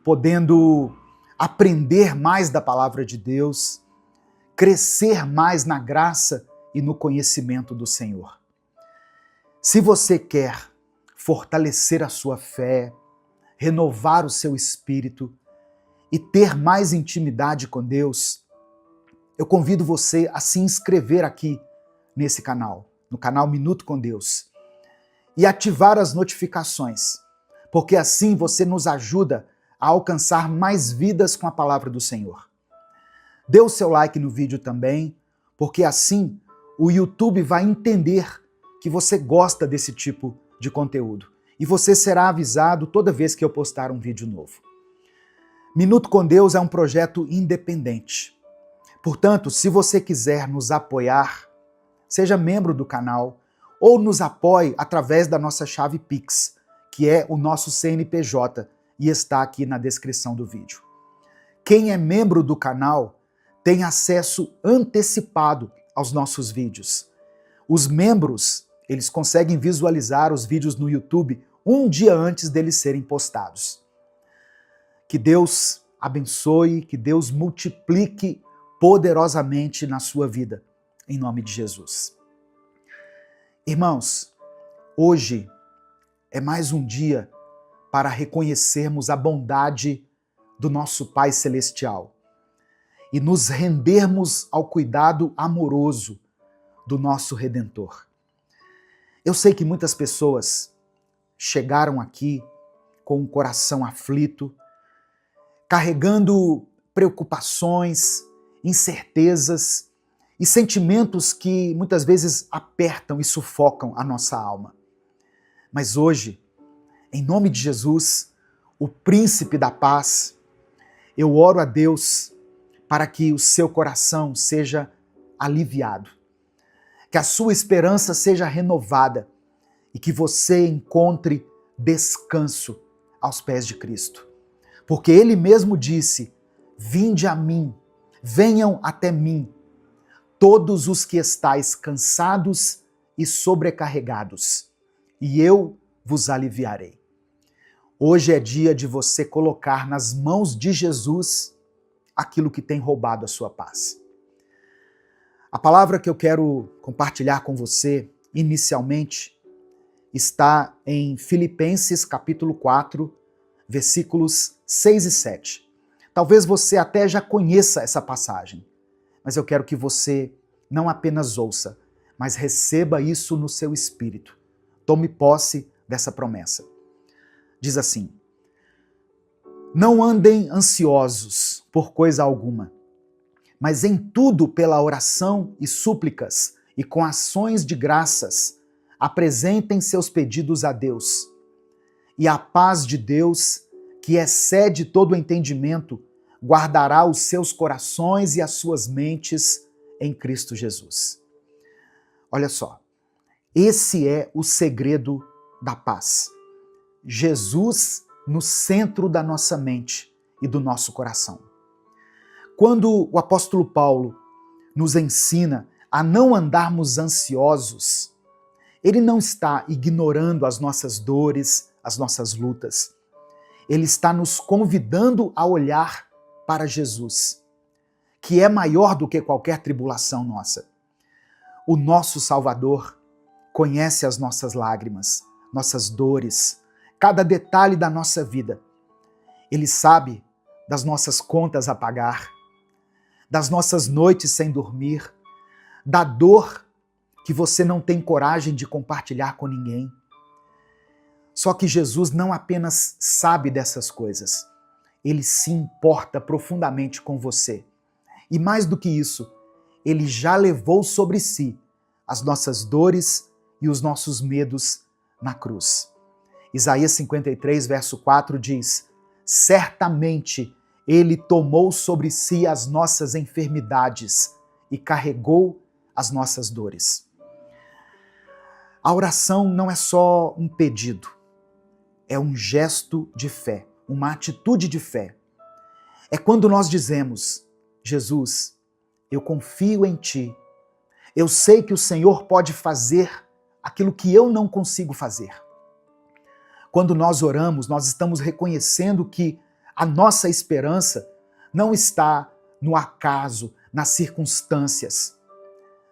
podendo aprender mais da palavra de Deus, crescer mais na graça e no conhecimento do Senhor. Se você quer fortalecer a sua fé, renovar o seu espírito e ter mais intimidade com Deus, eu convido você a se inscrever aqui nesse canal, no canal Minuto com Deus, e ativar as notificações, porque assim você nos ajuda a alcançar mais vidas com a palavra do Senhor. Dê o seu like no vídeo também, porque assim o YouTube vai entender que você gosta desse tipo de conteúdo e você será avisado toda vez que eu postar um vídeo novo. Minuto com Deus é um projeto independente. Portanto, se você quiser nos apoiar, seja membro do canal ou nos apoie através da nossa chave Pix, que é o nosso CNPJ e está aqui na descrição do vídeo. Quem é membro do canal tem acesso antecipado aos nossos vídeos. Os membros, eles conseguem visualizar os vídeos no YouTube um dia antes deles serem postados. Que Deus abençoe, que Deus multiplique poderosamente na sua vida, em nome de Jesus. Irmãos, hoje é mais um dia para reconhecermos a bondade do nosso Pai Celestial e nos rendermos ao cuidado amoroso do nosso Redentor. Eu sei que muitas pessoas chegaram aqui com o coração aflito, carregando preocupações, incertezas e sentimentos que muitas vezes apertam e sufocam a nossa alma. Mas hoje, em nome de Jesus, o Príncipe da Paz, eu oro a Deus para que o seu coração seja aliviado, que a sua esperança seja renovada e que você encontre descanso aos pés de Cristo. Porque Ele mesmo disse: vinde a mim, venham até mim, todos os que estáis cansados e sobrecarregados, e eu vos aliviarei. Hoje é dia de você colocar nas mãos de Jesus aquilo que tem roubado a sua paz. A palavra que eu quero compartilhar com você, inicialmente, está em Filipenses capítulo 4, versículos 6 e 7. Talvez você até já conheça essa passagem, mas eu quero que você não apenas ouça, mas receba isso no seu espírito. Tome posse dessa promessa. Diz assim: não andem ansiosos por coisa alguma, mas em tudo pela oração e súplicas e com ações de graças, apresentem seus pedidos a Deus. E a paz de Deus, que excede todo o entendimento, guardará os seus corações e as suas mentes em Cristo Jesus. Olha só, esse é o segredo da paz. Jesus no centro da nossa mente e do nosso coração. Quando o apóstolo Paulo nos ensina a não andarmos ansiosos, ele não está ignorando as nossas dores, as nossas lutas. Ele está nos convidando a olhar para Jesus, que é maior do que qualquer tribulação nossa. O nosso Salvador conhece as nossas lágrimas, nossas dores, cada detalhe da nossa vida. Ele sabe das nossas contas a pagar, das nossas noites sem dormir, da dor que você não tem coragem de compartilhar com ninguém. Só que Jesus não apenas sabe dessas coisas, ele se importa profundamente com você. E mais do que isso, ele já levou sobre si as nossas dores e os nossos medos na cruz. Isaías 53, verso 4 diz: certamente ele tomou sobre si as nossas enfermidades e carregou as nossas dores. A oração não é só um pedido, é um gesto de fé, uma atitude de fé. É quando nós dizemos: Jesus, eu confio em Ti. Eu sei que o Senhor pode fazer aquilo que eu não consigo fazer. Quando nós oramos, nós estamos reconhecendo que a nossa esperança não está no acaso, nas circunstâncias,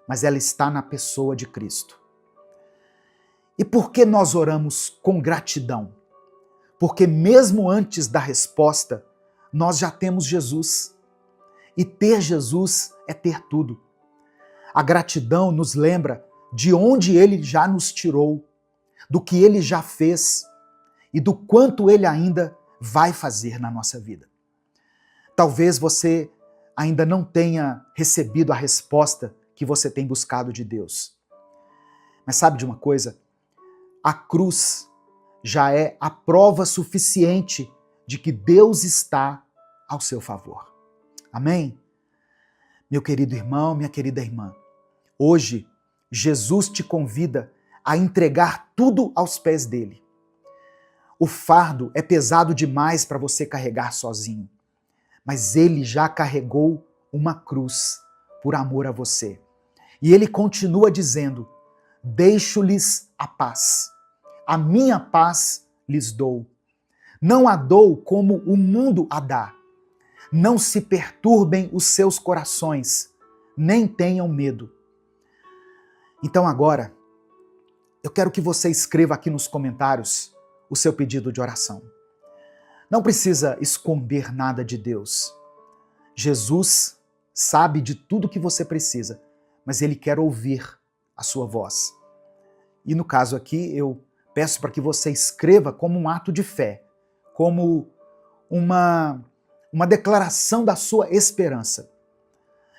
mas ela está na pessoa de Cristo. E por que nós oramos com gratidão? Porque mesmo antes da resposta, nós já temos Jesus. E ter Jesus é ter tudo. A gratidão nos lembra de onde Ele já nos tirou, do que Ele já fez e do quanto Ele ainda vai fazer na nossa vida. Talvez você ainda não tenha recebido a resposta que você tem buscado de Deus. Mas sabe de uma coisa? A cruz já é a prova suficiente de que Deus está ao seu favor. Amém? Meu querido irmão, minha querida irmã, hoje Jesus te convida a entregar tudo aos pés dele. O fardo é pesado demais para você carregar sozinho, mas ele já carregou uma cruz por amor a você. E ele continua dizendo: deixo-lhes a paz. A minha paz lhes dou. Não a dou como o mundo a dá. Não se perturbem os seus corações, nem tenham medo. Então agora, eu quero que você escreva aqui nos comentários o seu pedido de oração. Não precisa esconder nada de Deus. Jesus sabe de tudo que você precisa, mas Ele quer ouvir a sua voz. E no caso aqui, eu peço para que você escreva como um ato de fé, como uma declaração da sua esperança.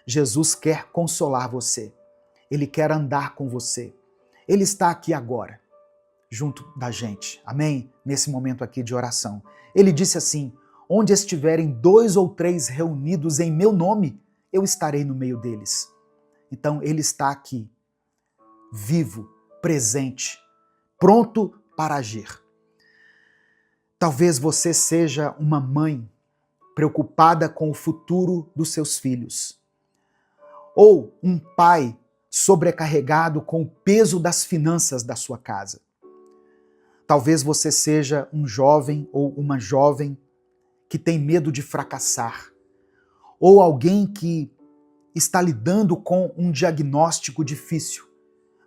Jesus quer consolar você. Ele quer andar com você. Ele está aqui agora, junto da gente. Amém? Nesse momento aqui de oração. Ele disse assim: onde estiverem 2 ou 3 reunidos em meu nome, eu estarei no meio deles. Então Ele está aqui, vivo, presente, pronto para agir. Talvez você seja uma mãe preocupada com o futuro dos seus filhos, ou um pai sobrecarregado com o peso das finanças da sua casa. Talvez você seja um jovem ou uma jovem que tem medo de fracassar, ou alguém que está lidando com um diagnóstico difícil.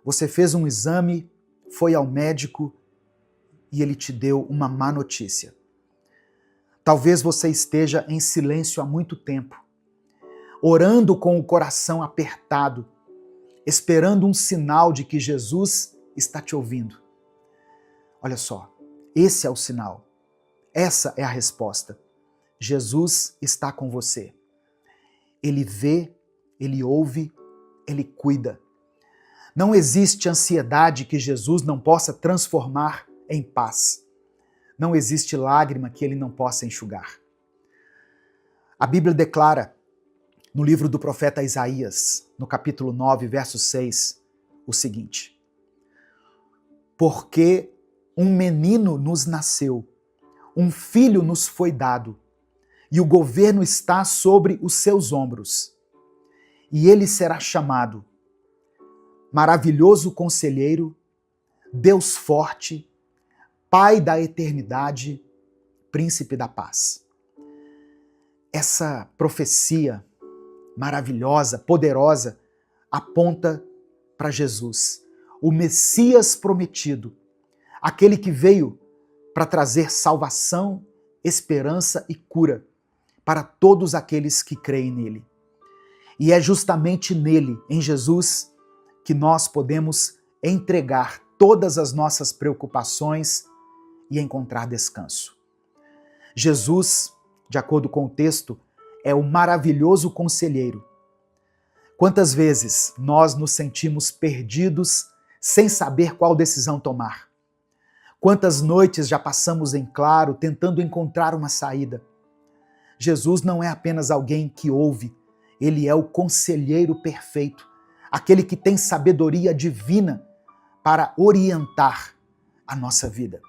Você fez um exame, foi ao médico e ele te deu uma má notícia. Talvez você esteja em silêncio há muito tempo, orando com o coração apertado, esperando um sinal de que Jesus está te ouvindo. Olha só, esse é o sinal. Essa é a resposta. Jesus está com você. Ele vê, ele ouve, ele cuida. Não existe ansiedade que Jesus não possa transformar em paz. Não existe lágrima que ele não possa enxugar. A Bíblia declara, no livro do profeta Isaías, no capítulo 9, verso 6, o seguinte: porque um menino nos nasceu, um filho nos foi dado, e o governo está sobre os seus ombros. E ele será chamado Maravilhoso Conselheiro, Deus Forte, Pai da Eternidade, Príncipe da Paz. Essa profecia maravilhosa, poderosa, aponta para Jesus, o Messias prometido, aquele que veio para trazer salvação, esperança e cura para todos aqueles que creem nele. E é justamente nele, em Jesus, que nós podemos entregar todas as nossas preocupações e encontrar descanso. Jesus, de acordo com o texto, é o maravilhoso conselheiro. Quantas vezes nós nos sentimos perdidos sem saber qual decisão tomar? Quantas noites já passamos em claro tentando encontrar uma saída? Jesus não é apenas alguém que ouve, ele é o conselheiro perfeito, aquele que tem sabedoria divina para orientar a nossa vida.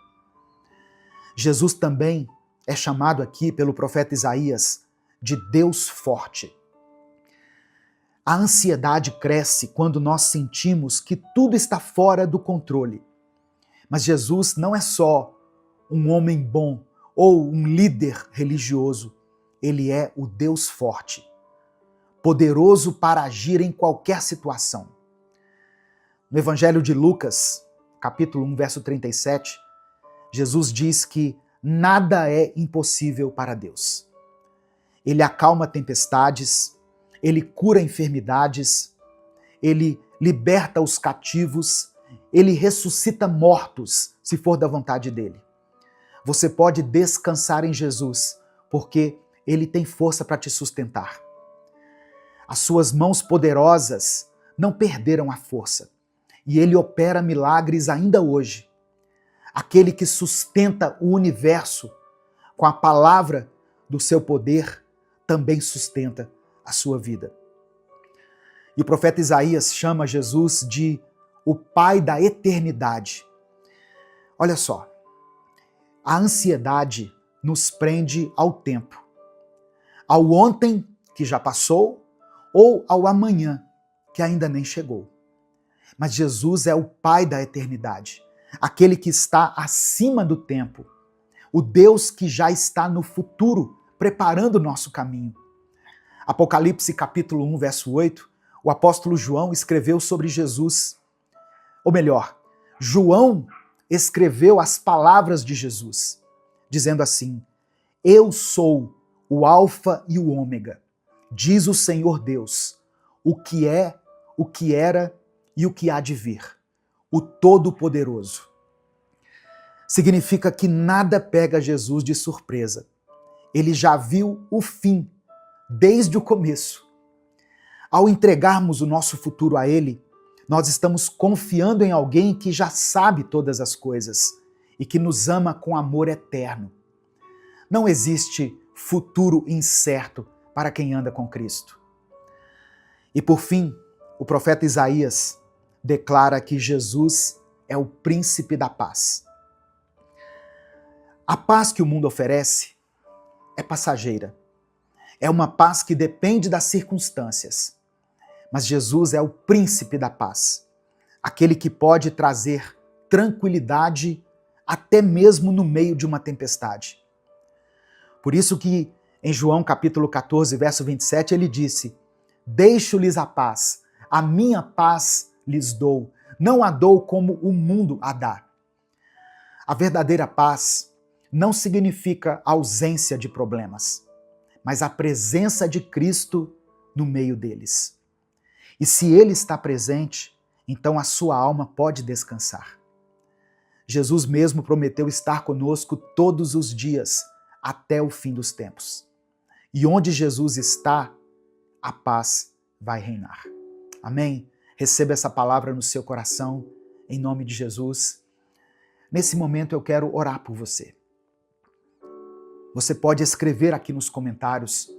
Jesus também é chamado aqui pelo profeta Isaías de Deus forte. A ansiedade cresce quando nós sentimos que tudo está fora do controle. Mas Jesus não é só um homem bom ou um líder religioso. Ele é o Deus forte, poderoso para agir em qualquer situação. No Evangelho de Lucas, capítulo 1, verso 37, Jesus diz que nada é impossível para Deus. Ele acalma tempestades, ele cura enfermidades, ele liberta os cativos, ele ressuscita mortos, se for da vontade dele. Você pode descansar em Jesus, porque ele tem força para te sustentar. As suas mãos poderosas não perderam a força, e ele opera milagres ainda hoje. Aquele que sustenta o universo com a palavra do seu poder também sustenta a sua vida. E o profeta Isaías chama Jesus de o Pai da Eternidade. Olha só, a ansiedade nos prende ao tempo, ao ontem que já passou ou ao amanhã que ainda nem chegou. Mas Jesus é o Pai da eternidade, aquele que está acima do tempo, o Deus que já está no futuro, preparando o nosso caminho. Apocalipse capítulo 1, verso 8, o apóstolo João escreveu sobre Jesus. Ou melhor, João escreveu as palavras de Jesus, dizendo assim: eu sou o Alfa e o Ômega, diz o Senhor Deus, o que é, o que era e o que há de vir, o Todo-Poderoso. Significa que nada pega Jesus de surpresa. Ele já viu o fim, desde o começo. Ao entregarmos o nosso futuro a Ele, nós estamos confiando em alguém que já sabe todas as coisas e que nos ama com amor eterno. Não existe futuro incerto para quem anda com Cristo. E por fim, o profeta Isaías declara que Jesus é o príncipe da paz. A paz que o mundo oferece é passageira. É uma paz que depende das circunstâncias. Mas Jesus é o príncipe da paz, aquele que pode trazer tranquilidade até mesmo no meio de uma tempestade. Por isso que em João capítulo 14, verso 27, ele disse: Deixo-lhes a paz, a minha paz lhes dou, não a dou como o mundo a dá. A verdadeira paz não significa ausência de problemas, mas a presença de Cristo no meio deles. E se Ele está presente, então a sua alma pode descansar. Jesus mesmo prometeu estar conosco todos os dias, até o fim dos tempos. E onde Jesus está, a paz vai reinar. Amém? Receba essa palavra no seu coração, em nome de Jesus. Nesse momento eu quero orar por você. Você pode escrever aqui nos comentários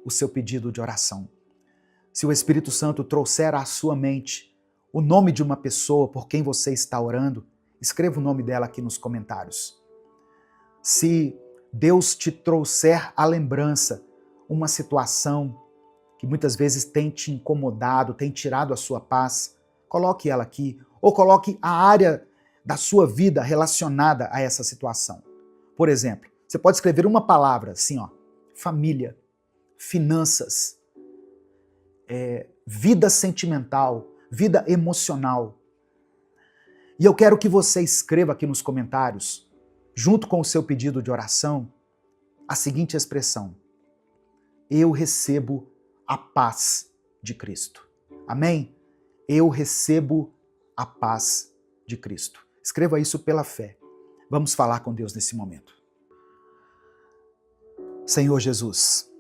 o seu pedido de oração. Se o Espírito Santo trouxer à sua mente o nome de uma pessoa por quem você está orando, escreva o nome dela aqui nos comentários. Se Deus te trouxer à lembrança uma situação que muitas vezes tem te incomodado, tem tirado a sua paz, coloque ela aqui, ou coloque a área da sua vida relacionada a essa situação. Por exemplo, você pode escrever uma palavra assim, ó, família, finanças, vida sentimental, vida emocional. E eu quero que você escreva aqui nos comentários, junto com o seu pedido de oração, a seguinte expressão: eu recebo a paz de Cristo. Amém? Eu recebo a paz de Cristo. Escreva isso pela fé. Vamos falar com Deus nesse momento. Senhor Jesus,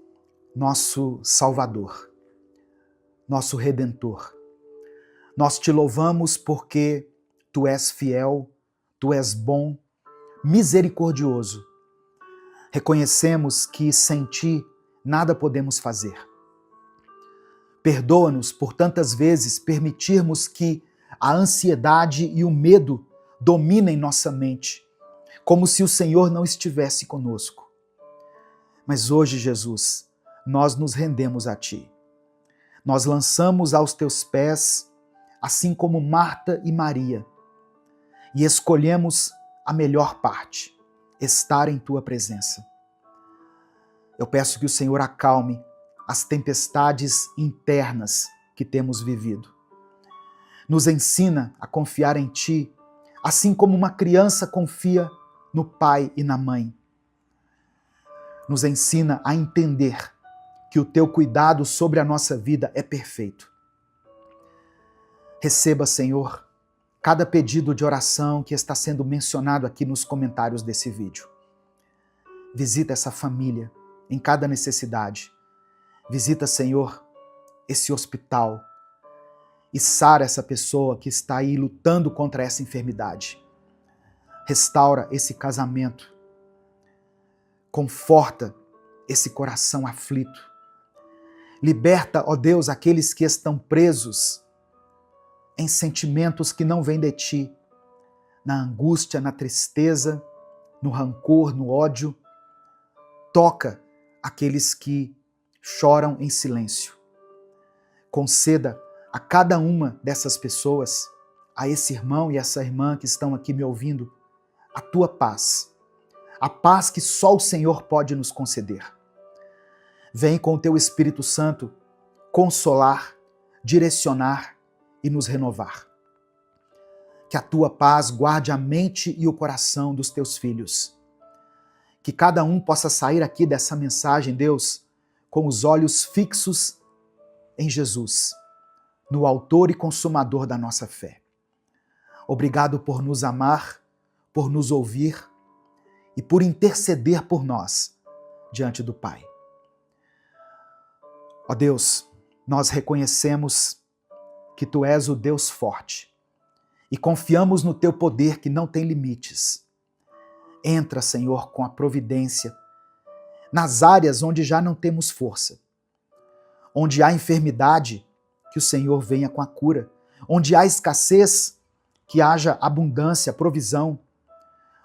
nosso Salvador, nosso Redentor, nós te louvamos porque Tu és fiel, Tu és bom, misericordioso. Reconhecemos que sem Ti nada podemos fazer. Perdoa-nos por tantas vezes permitirmos que a ansiedade e o medo dominem nossa mente, como se o Senhor não estivesse conosco. Mas hoje, Jesus, nós nos rendemos a Ti. Nós lançamos aos Teus pés, assim como Marta e Maria, e escolhemos a melhor parte, estar em Tua presença. Eu peço que o Senhor acalme as tempestades internas que temos vivido. Nos ensina a confiar em Ti, assim como uma criança confia no pai e na mãe. Nos ensina a entender que o Teu cuidado sobre a nossa vida é perfeito. Receba, Senhor, cada pedido de oração que está sendo mencionado aqui nos comentários desse vídeo. Visita essa família em cada necessidade. Visita, Senhor, esse hospital e sara essa pessoa que está aí lutando contra essa enfermidade. Restaura esse casamento. Conforta esse coração aflito. Liberta, ó Deus, aqueles que estão presos em sentimentos que não vêm de Ti, na angústia, na tristeza, no rancor, no ódio. Toca aqueles que choram em silêncio. Conceda a cada uma dessas pessoas, a esse irmão e essa irmã que estão aqui me ouvindo, a Tua paz. A paz que só o Senhor pode nos conceder. Vem com o Teu Espírito Santo consolar, direcionar e nos renovar. Que a Tua paz guarde a mente e o coração dos Teus filhos. Que cada um possa sair aqui dessa mensagem, Deus, com os olhos fixos em Jesus, no autor e consumador da nossa fé. Obrigado por nos amar, por nos ouvir e por interceder por nós diante do Pai. Ó Deus, nós reconhecemos que Tu és o Deus forte e confiamos no Teu poder que não tem limites. Entra, Senhor, com a providência nas áreas onde já não temos força. Onde há enfermidade, que o Senhor venha com a cura. Onde há escassez, que haja abundância, provisão.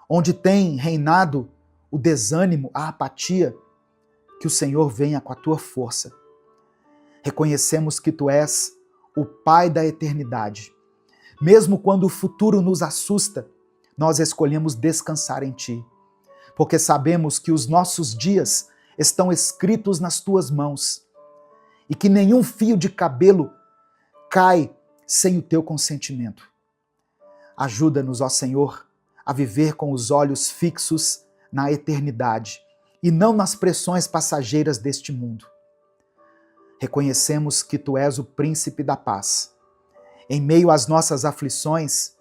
Onde tem reinado o desânimo, a apatia, que o Senhor venha com a Tua força. Reconhecemos que Tu és o Pai da eternidade. Mesmo quando o futuro nos assusta, nós escolhemos descansar em Ti, porque sabemos que os nossos dias estão escritos nas Tuas mãos e que nenhum fio de cabelo cai sem o teu consentimento. Ajuda-nos, ó Senhor, a viver com os olhos fixos na eternidade e não nas pressões passageiras deste mundo. Reconhecemos que Tu és o príncipe da paz. Em meio às nossas aflições,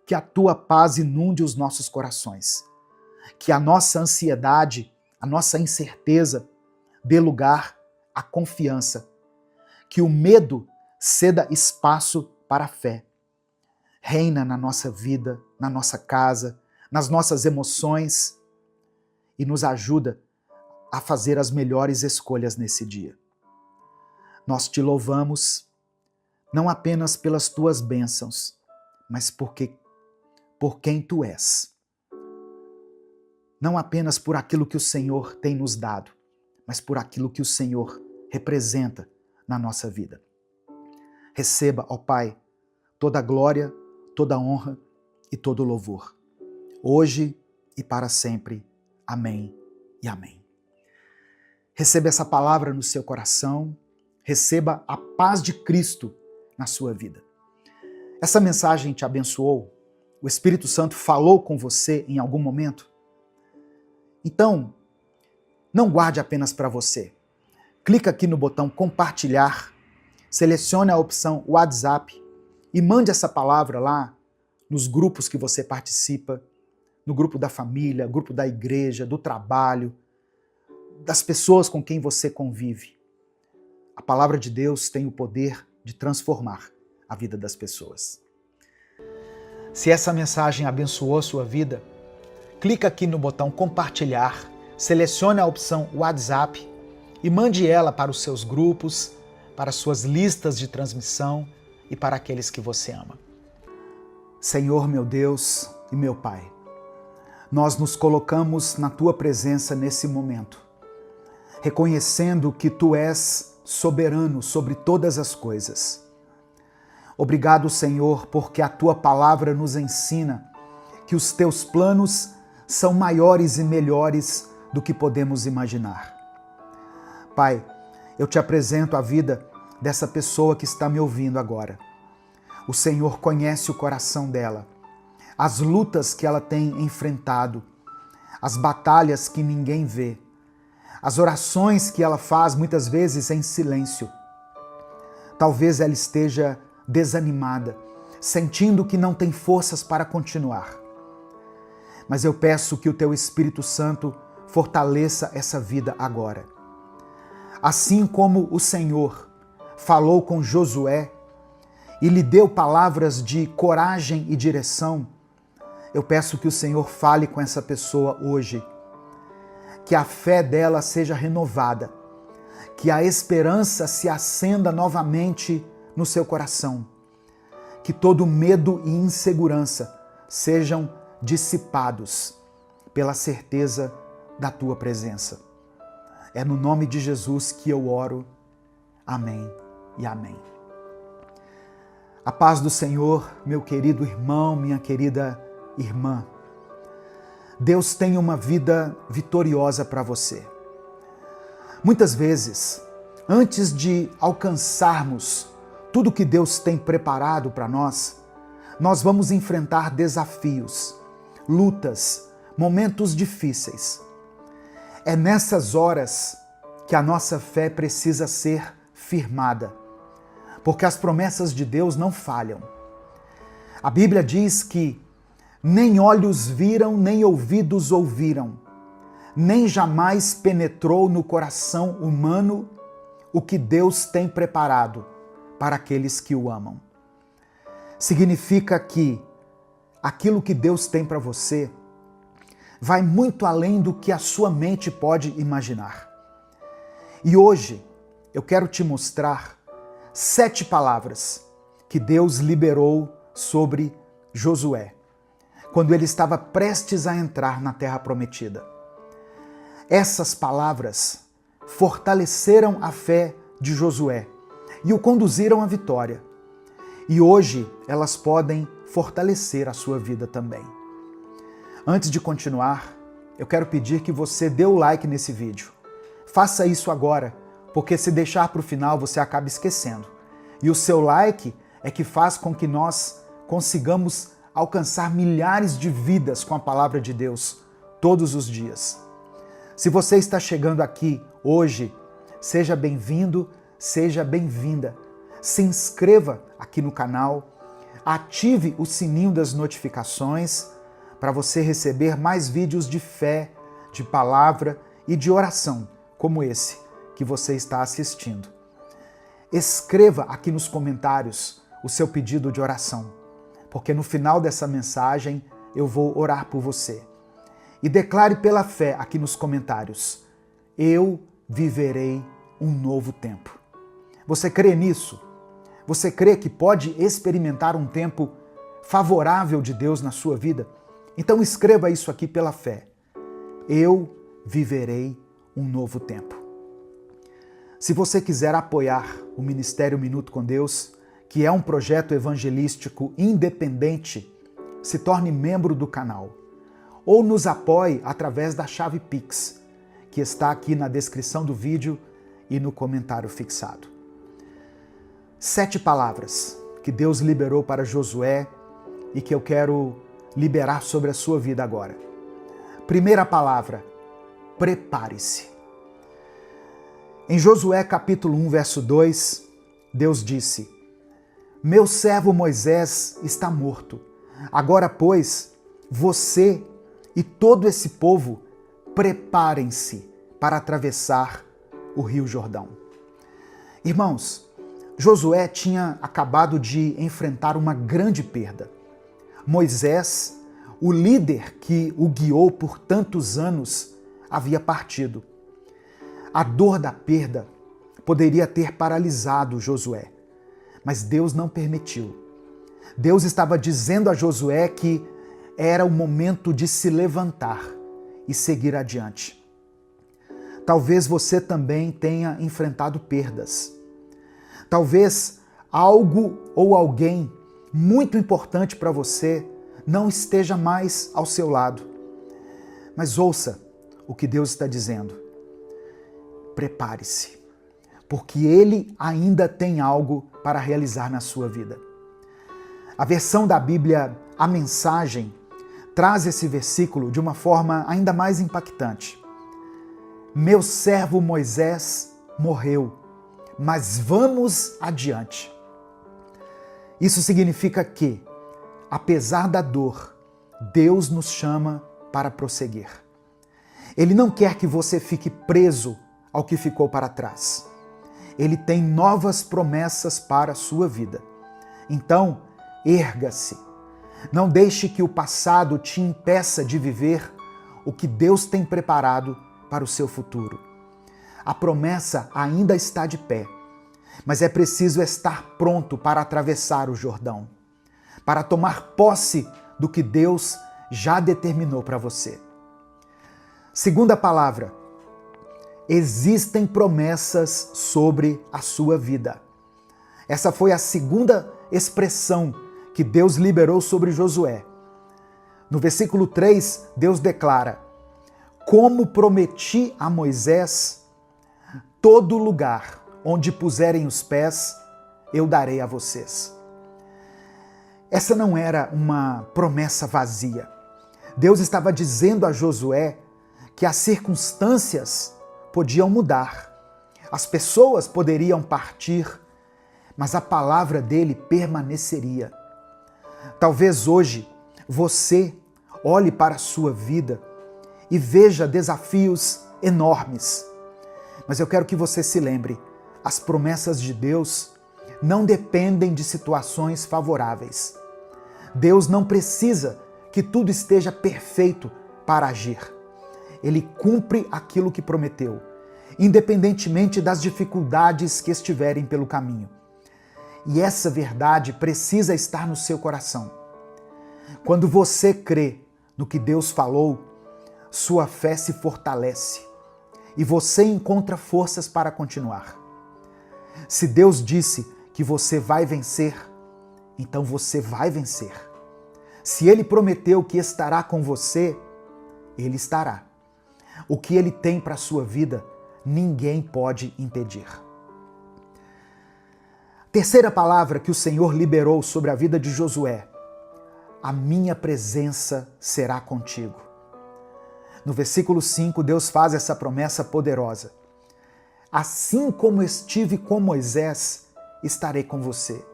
que a Tua paz inunde os nossos corações. Que a nossa ansiedade, a nossa incerteza dê lugar à confiança. Que o medo ceda espaço para a fé. Reina na nossa vida, na nossa casa, nas nossas emoções e nos ajuda a fazer as melhores escolhas nesse dia. Nós te louvamos, não apenas pelas tuas bênçãos, mas por quem tu és. Não apenas por aquilo que o Senhor tem nos dado, mas por aquilo que o Senhor representa na nossa vida. Receba, ó Pai, toda a glória, toda a honra e todo o louvor, hoje e para sempre. Amém e amém. Receba essa palavra no seu coração, receba a paz de Cristo na sua vida. Essa mensagem te abençoou? O Espírito Santo falou com você em algum momento? Então, não guarde apenas para você. Clica aqui no botão compartilhar, selecione a opção WhatsApp e mande essa palavra lá nos grupos que você participa, no grupo da família, grupo da igreja, do trabalho, das pessoas com quem você convive. A palavra de Deus tem o poder de transformar a vida das pessoas. Se essa mensagem abençoou a sua vida, clica aqui no botão compartilhar, selecione a opção WhatsApp e mande ela para os seus grupos, para as suas listas de transmissão e para aqueles que você ama. Senhor, meu Deus e meu Pai, nós nos colocamos na Tua presença nesse momento, reconhecendo que Tu és soberano sobre todas as coisas. Obrigado, Senhor, porque a Tua palavra nos ensina que os Teus planos são maiores e melhores do que podemos imaginar. Pai, eu te apresento a vida dessa pessoa que está me ouvindo agora. O Senhor conhece o coração dela, as lutas que ela tem enfrentado, as batalhas que ninguém vê, as orações que ela faz muitas vezes em silêncio. Talvez ela esteja desanimada, sentindo que não tem forças para continuar. Mas eu peço que o Teu Espírito Santo fortaleça essa vida agora. Assim como o Senhor falou com Josué e lhe deu palavras de coragem e direção, eu peço que o Senhor fale com essa pessoa hoje, que a fé dela seja renovada, que a esperança se acenda novamente no seu coração, que todo medo e insegurança sejam dissipados pela certeza da Tua presença. É no nome de Jesus que eu oro. Amém e amém. A paz do Senhor, meu querido irmão, minha querida irmã. Deus tem uma vida vitoriosa para você. Muitas vezes, antes de alcançarmos tudo que Deus tem preparado para nós, nós vamos enfrentar desafios, lutas, momentos difíceis. É nessas horas que a nossa fé precisa ser firmada, porque as promessas de Deus não falham. A Bíblia diz que nem olhos viram, nem ouvidos ouviram, nem jamais penetrou no coração humano o que Deus tem preparado para aqueles que o amam. Significa que aquilo que Deus tem para você vai muito além do que a sua mente pode imaginar. E hoje eu quero te mostrar 7 palavras que Deus liberou sobre Josué, quando ele estava prestes a entrar na Terra Prometida. Essas palavras fortaleceram a fé de Josué e o conduziram à vitória. E hoje elas podem fortalecer a sua vida também. Antes de continuar, eu quero pedir que você dê o like nesse vídeo. Faça isso agora, porque se deixar para o final você acaba esquecendo. E o seu like é que faz com que nós consigamos alcançar milhares de vidas com a palavra de Deus todos os dias. Se você está chegando aqui hoje, seja bem-vindo, seja bem-vinda. Se inscreva aqui no canal, ative o sininho das notificações para você receber mais vídeos de fé, de palavra e de oração, como esse que você está assistindo. Escreva aqui nos comentários o seu pedido de oração, porque no final dessa mensagem eu vou orar por você. E declare pela fé aqui nos comentários: eu viverei um novo tempo. Você crê nisso? Você crê que pode experimentar um tempo favorável de Deus na sua vida? Então escreva isso aqui pela fé. Eu viverei um novo tempo. Se você quiser apoiar o Ministério Minuto com Deus, que é um projeto evangelístico independente, se torne membro do canal. Ou nos apoie através da chave Pix, que está aqui na descrição do vídeo e no comentário fixado. 7 palavras que Deus liberou para Josué e que eu quero liberar sobre a sua vida agora. Primeira palavra: prepare-se. Em Josué capítulo 1, verso 2, Deus disse: meu servo Moisés está morto. Agora, pois, você e todo esse povo preparem-se para atravessar o Rio Jordão. Irmãos, Josué tinha acabado de enfrentar uma grande perda. Moisés, o líder que o guiou por tantos anos, havia partido. A dor da perda poderia ter paralisado Josué, mas Deus não permitiu. Deus estava dizendo a Josué que era o momento de se levantar e seguir adiante. Talvez você também tenha enfrentado perdas. Talvez algo ou alguém muito importante para você não esteja mais ao seu lado. Mas ouça o que Deus está dizendo. Prepare-se, porque Ele ainda tem algo para realizar na sua vida. A versão da Bíblia, a Mensagem, traz esse versículo de uma forma ainda mais impactante. Meu servo Moisés morreu, mas vamos adiante. Isso significa que, apesar da dor, Deus nos chama para prosseguir. Ele não quer que você fique preso ao que ficou para trás. Ele tem novas promessas para a sua vida. Então, erga-se. Não deixe que o passado te impeça de viver o que Deus tem preparado para o seu futuro. A promessa ainda está de pé, mas é preciso estar pronto para atravessar o Jordão, para tomar posse do que Deus já determinou para você. Segunda palavra: existem promessas sobre a sua vida. Essa foi a segunda expressão que Deus liberou sobre Josué. No versículo 3, Deus declara: como prometi a Moisés, todo lugar onde puserem os pés, eu darei a vocês. Essa não era uma promessa vazia. Deus estava dizendo a Josué que as circunstâncias podiam mudar, as pessoas poderiam partir, mas a palavra dele permaneceria. Talvez hoje você olhe para a sua vida e veja desafios enormes, mas eu quero que você se lembre, as promessas de Deus não dependem de situações favoráveis. Deus não precisa que tudo esteja perfeito para agir. Ele cumpre aquilo que prometeu, independentemente das dificuldades que estiverem pelo caminho. E essa verdade precisa estar no seu coração. Quando você crê no que Deus falou, sua fé se fortalece e você encontra forças para continuar. Se Deus disse que você vai vencer, então você vai vencer. Se Ele prometeu que estará com você, Ele estará. O que Ele tem para a sua vida ninguém pode impedir. Terceira palavra que o Senhor liberou sobre a vida de Josué: a minha presença será contigo. No versículo 5, Deus faz essa promessa poderosa. Assim como estive com Moisés, estarei com você.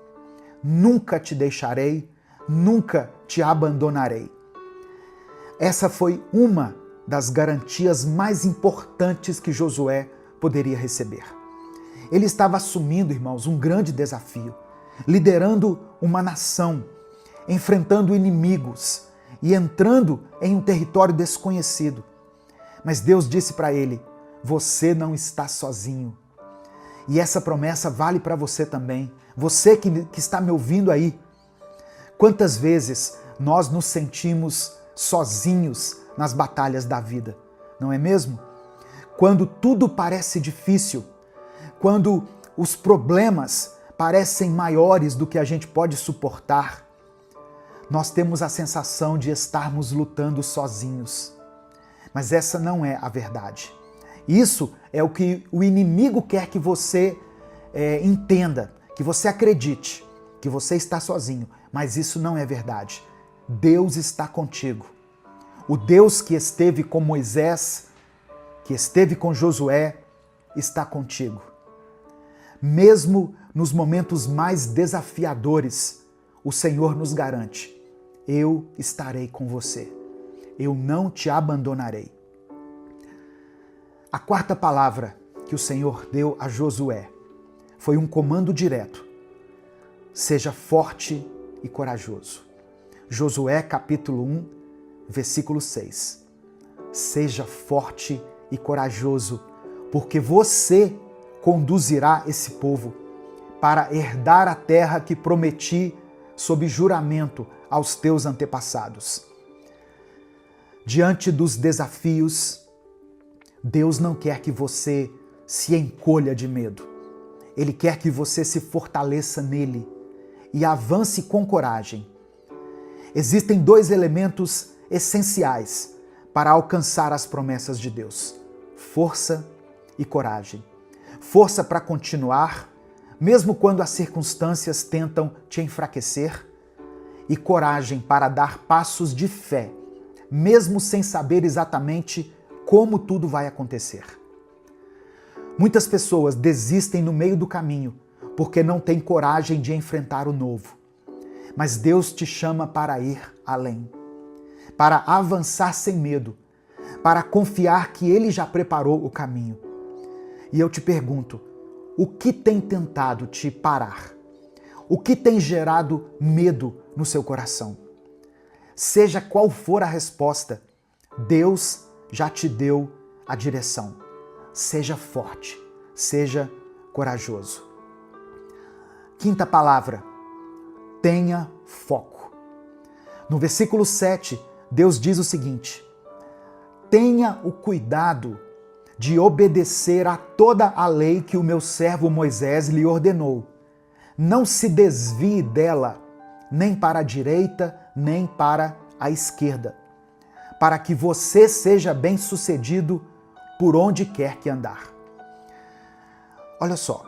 Nunca te deixarei, nunca te abandonarei. Essa foi uma das garantias mais importantes que Josué poderia receber. Ele estava assumindo, irmãos, um grande desafio, liderando uma nação, enfrentando inimigos e entrando em um território desconhecido. Mas Deus disse para ele: você não está sozinho. E essa promessa vale para você também. Você que está me ouvindo aí. Quantas vezes nós nos sentimos sozinhos nas batalhas da vida, não é mesmo? Quando tudo parece difícil, quando os problemas parecem maiores do que a gente pode suportar, nós temos a sensação de estarmos lutando sozinhos. Mas essa não é a verdade. Isso é o que o inimigo quer que você entenda, que você acredite, que você está sozinho. Mas isso não é verdade. Deus está contigo. O Deus que esteve com Moisés, que esteve com Josué, está contigo. Mesmo nos momentos mais desafiadores, o Senhor nos garante: eu estarei com você. Eu não te abandonarei. A quarta palavra que o Senhor deu a Josué foi um comando direto: seja forte e corajoso. Josué capítulo 1, versículo 6. Seja forte e corajoso, porque você conduzirá esse povo para herdar a terra que prometi sob juramento aos teus antepassados. Diante dos desafios, Deus não quer que você se encolha de medo. Ele quer que você se fortaleça nele e avance com coragem. Existem dois elementos essenciais para alcançar as promessas de Deus: força e coragem. Força para continuar, mesmo quando as circunstâncias tentam te enfraquecer, e coragem para dar passos de fé, mesmo sem saber exatamente como tudo vai acontecer. Muitas pessoas desistem no meio do caminho porque não têm coragem de enfrentar o novo. Mas Deus te chama para ir além, para avançar sem medo, para confiar que Ele já preparou o caminho. E eu te pergunto, o que tem tentado te parar? O que tem gerado medo no seu coração? Seja qual for a resposta, Deus já te deu a direção. Seja forte, seja corajoso. Quinta palavra: tenha foco. No versículo 7, Deus diz o seguinte: tenha o cuidado de obedecer a toda a lei que o meu servo Moisés lhe ordenou. Não se desvie dela, nem para a direita, nem para a esquerda, para que você seja bem-sucedido por onde quer que andar. Olha só,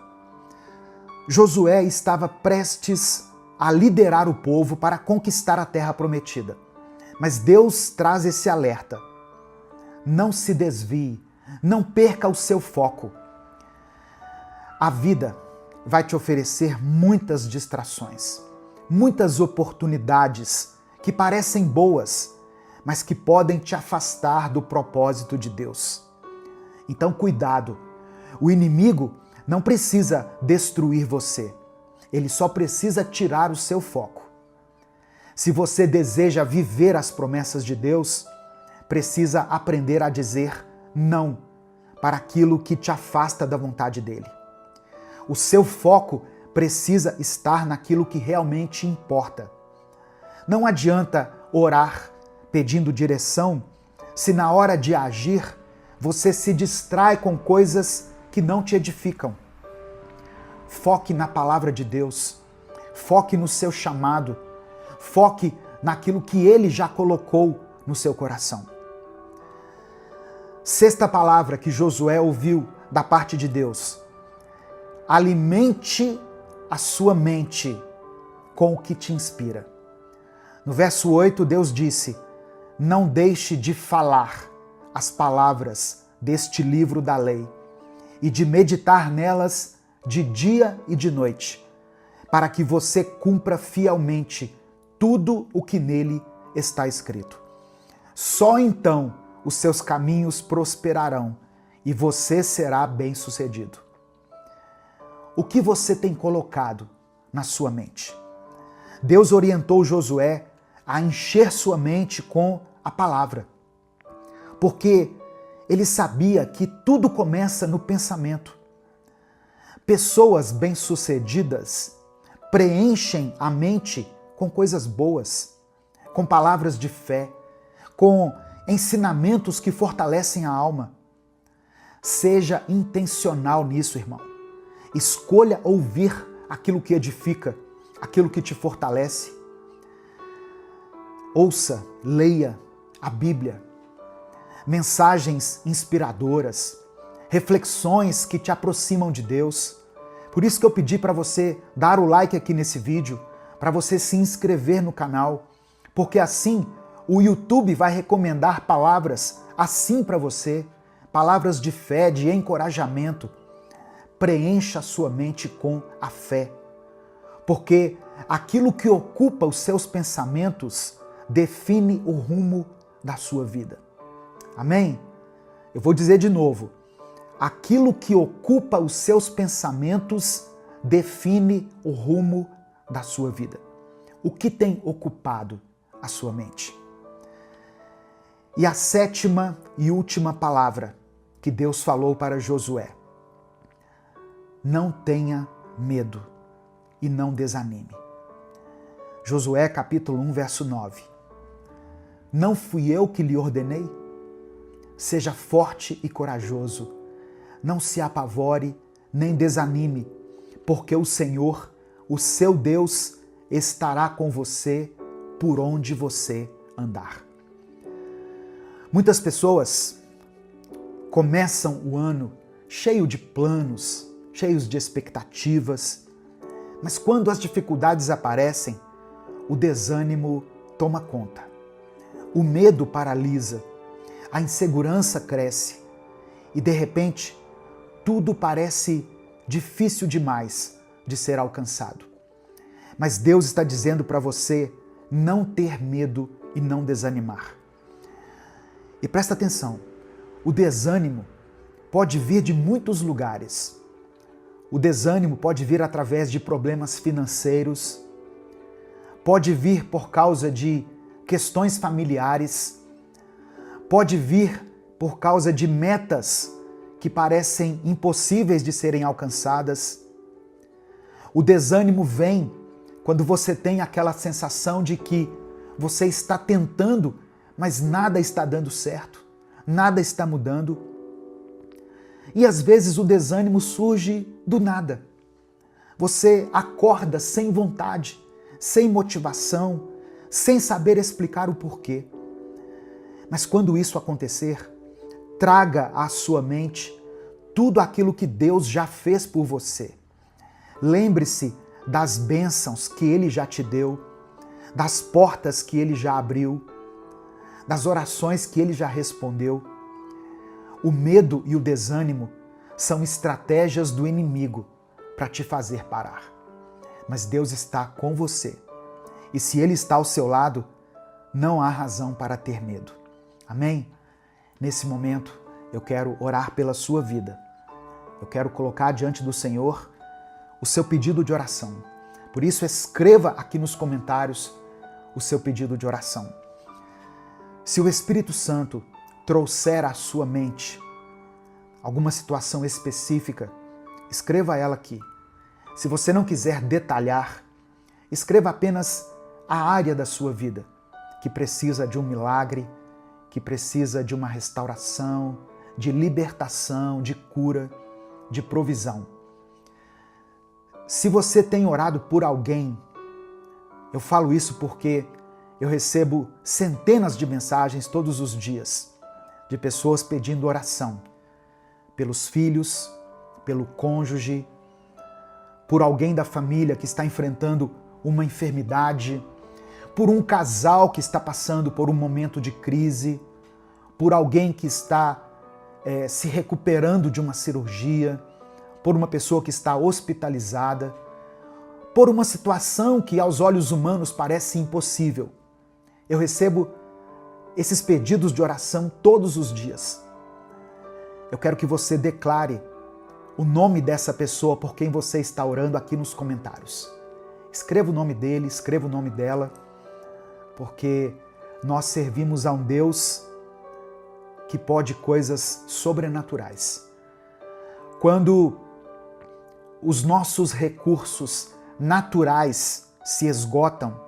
Josué estava prestes a liderar o povo para conquistar a terra prometida. Mas Deus traz esse alerta: não se desvie, não perca o seu foco. A vida vai te oferecer muitas distrações, muitas oportunidades que parecem boas, mas que podem te afastar do propósito de Deus. Então, cuidado. O inimigo não precisa destruir você. Ele só precisa tirar o seu foco. Se você deseja viver as promessas de Deus, precisa aprender a dizer não para aquilo que te afasta da vontade dele. O seu foco precisa estar naquilo que realmente importa. Não adianta orar pedindo direção se na hora de agir você se distrai com coisas que não te edificam. Foque na palavra de Deus, foque no seu chamado, foque naquilo que Ele já colocou no seu coração. Sexta palavra que Josué ouviu da parte de Deus. Alimente a sua mente com o que te inspira. No verso 8, Deus disse: não deixe de falar as palavras deste livro da lei e de meditar nelas de dia e de noite, para que você cumpra fielmente tudo o que nele está escrito. Só então os seus caminhos prosperarão e você será bem-sucedido. O que você tem colocado na sua mente? Deus orientou Josué a encher sua mente com a palavra, porque ele sabia que tudo começa no pensamento. Pessoas bem-sucedidas preenchem a mente com coisas boas, com palavras de fé, com ensinamentos que fortalecem a alma. Seja intencional nisso, irmão. Escolha ouvir aquilo que edifica, aquilo que te fortalece. Ouça, leia a Bíblia, mensagens inspiradoras, reflexões que te aproximam de Deus. Por isso que eu pedi para você dar o like aqui nesse vídeo, para você se inscrever no canal, porque assim o YouTube vai recomendar palavras assim para você, palavras de fé, de encorajamento. Preencha a sua mente com a fé, porque aquilo que ocupa os seus pensamentos define o rumo da sua vida. Amém? Eu vou dizer de novo. Aquilo que ocupa os seus pensamentos define o rumo da sua vida. O que tem ocupado a sua mente? E a sétima e última palavra que Deus falou para Josué: não tenha medo e não desanime. Josué capítulo 1, verso 9. Não fui eu que lhe ordenei? Seja forte e corajoso. Não se apavore nem desanime, porque o Senhor, o seu Deus, estará com você por onde você andar. Muitas pessoas começam o ano cheio de planos, cheios de expectativas, mas quando as dificuldades aparecem, o desânimo toma conta. O medo paralisa, a insegurança cresce e, de repente, tudo parece difícil demais de ser alcançado. Mas Deus está dizendo para você não ter medo e não desanimar. E presta atenção, o desânimo pode vir de muitos lugares. O desânimo pode vir através de problemas financeiros, pode vir por causa de questões familiares, pode vir por causa de metas que parecem impossíveis de serem alcançadas. O desânimo vem quando você tem aquela sensação de que você está tentando, mas nada está dando certo, nada está mudando. E às vezes o desânimo surge do nada. Você acorda sem vontade, sem motivação, sem saber explicar o porquê. Mas quando isso acontecer, traga à sua mente tudo aquilo que Deus já fez por você. Lembre-se das bênçãos que Ele já te deu, das portas que Ele já abriu, das orações que Ele já respondeu. O medo e o desânimo são estratégias do inimigo para te fazer parar. Mas Deus está com você. E se Ele está ao seu lado, não há razão para ter medo. Amém? Nesse momento, eu quero orar pela sua vida. Eu quero colocar diante do Senhor o seu pedido de oração. Por isso, escreva aqui nos comentários o seu pedido de oração. Se o Espírito Santo trouxer à sua mente alguma situação específica, escreva ela aqui. Se você não quiser detalhar, escreva apenas a área da sua vida que precisa de um milagre, que precisa de uma restauração, de libertação, de cura, de provisão. Se você tem orado por alguém, eu falo isso porque eu recebo centenas de mensagens todos os dias de pessoas pedindo oração pelos filhos, pelo cônjuge, por alguém da família que está enfrentando uma enfermidade, por um casal que está passando por um momento de crise, por alguém que está se recuperando de uma cirurgia, por uma pessoa que está hospitalizada, por uma situação que aos olhos humanos parece impossível. Eu recebo esses pedidos de oração todos os dias. Eu quero que você declare o nome dessa pessoa por quem você está orando aqui nos comentários. Escreva o nome dele, escreva o nome dela, porque nós servimos a um Deus que pode coisas sobrenaturais. Quando os nossos recursos naturais se esgotam,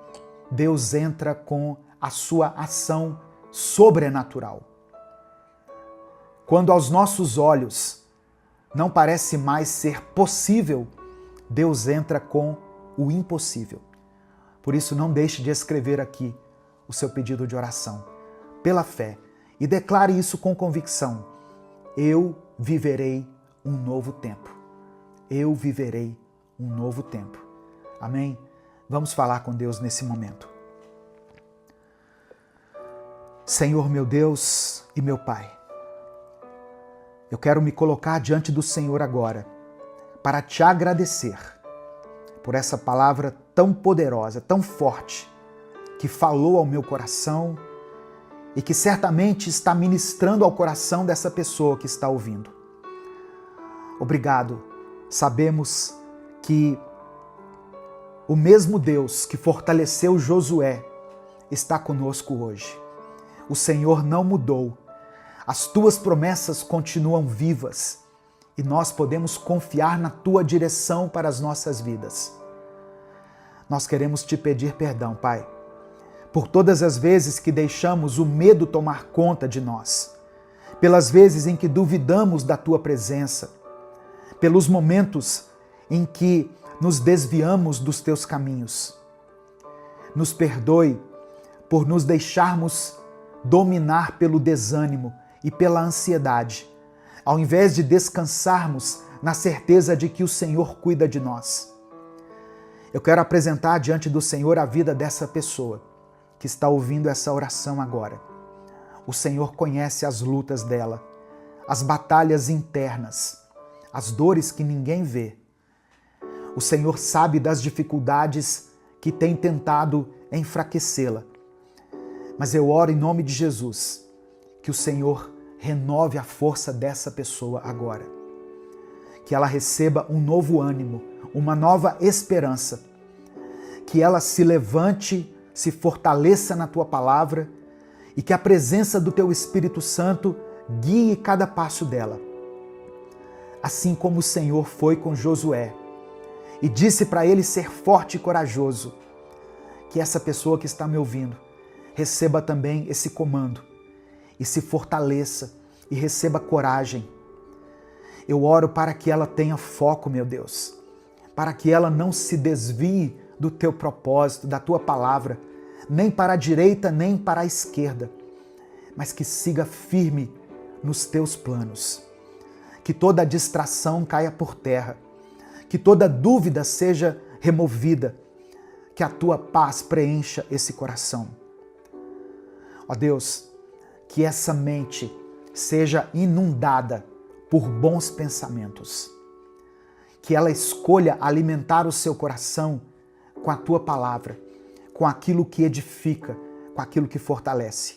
Deus entra com a sua ação sobrenatural. Quando aos nossos olhos não parece mais ser possível, Deus entra com o impossível. Por isso, não deixe de escrever aqui o seu pedido de oração, pela fé, e declare isso com convicção. Eu viverei um novo tempo. Eu viverei um novo tempo. Amém? Vamos falar com Deus nesse momento. Senhor meu Deus e meu Pai, eu quero me colocar diante do Senhor agora para te agradecer por essa palavra tão poderosa, tão forte, que falou ao meu coração e que certamente está ministrando ao coração dessa pessoa que está ouvindo. Obrigado. Sabemos que o mesmo Deus que fortaleceu Josué está conosco hoje. O Senhor não mudou. As tuas promessas continuam vivas e nós podemos confiar na tua direção para as nossas vidas. Nós queremos te pedir perdão, Pai, por todas as vezes que deixamos o medo tomar conta de nós, pelas vezes em que duvidamos da tua presença, pelos momentos em que nos desviamos dos teus caminhos. Nos perdoe por nos deixarmos dominar pelo desânimo e pela ansiedade, ao invés de descansarmos na certeza de que o Senhor cuida de nós. Eu quero apresentar diante do Senhor a vida dessa pessoa que está ouvindo essa oração agora. O Senhor conhece as lutas dela, as batalhas internas, as dores que ninguém vê. O Senhor sabe das dificuldades que tem tentado enfraquecê-la. Mas eu oro em nome de Jesus, que o Senhor renove a força dessa pessoa agora. Que ela receba um novo ânimo, uma nova esperança. Que ela se levante, se fortaleça na tua palavra e que a presença do teu Espírito Santo guie cada passo dela. Assim como o Senhor foi com Josué e disse para ele ser forte e corajoso, que essa pessoa que está me ouvindo receba também esse comando e se fortaleça e receba coragem. Eu oro para que ela tenha foco, meu Deus, para que ela não se desvie do teu propósito, da tua palavra, nem para a direita, nem para a esquerda, mas que siga firme nos teus planos. Que toda distração caia por terra, que toda dúvida seja removida, que a tua paz preencha esse coração. Ó Deus, que essa mente seja inundada por bons pensamentos, que ela escolha alimentar o seu coração com a tua palavra, com aquilo que edifica, com aquilo que fortalece.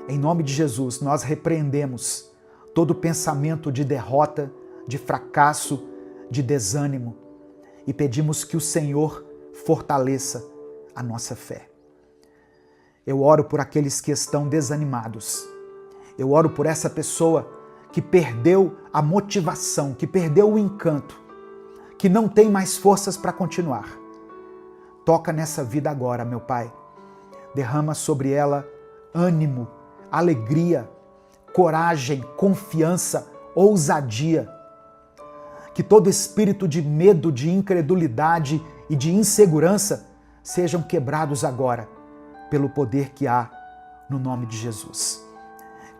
Em nome de Jesus, nós repreendemos todo pensamento de derrota, de fracasso, de desânimo e pedimos que o Senhor fortaleça a nossa fé. Eu oro por aqueles que estão desanimados. Eu oro por essa pessoa que perdeu a motivação, que perdeu o encanto, que não tem mais forças para continuar. Toca nessa vida agora, meu Pai. Derrama sobre ela ânimo, alegria, coragem, confiança, ousadia. Que todo espírito de medo, de incredulidade e de insegurança sejam quebrados agora, pelo poder que há no nome de Jesus.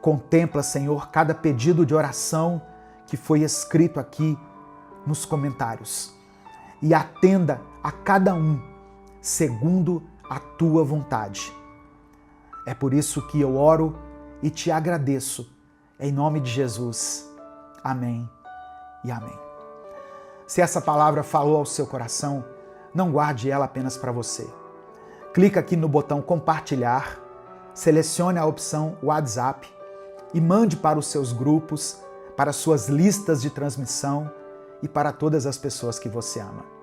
Contempla, Senhor, cada pedido de oração que foi escrito aqui nos comentários e atenda a cada um segundo a tua vontade. É por isso que eu oro e te agradeço, em nome de Jesus. Amém e amém. Se essa palavra falou ao seu coração, não guarde ela apenas para você. Clica aqui no botão compartilhar, selecione a opção WhatsApp e mande para os seus grupos, para suas listas de transmissão e para todas as pessoas que você ama.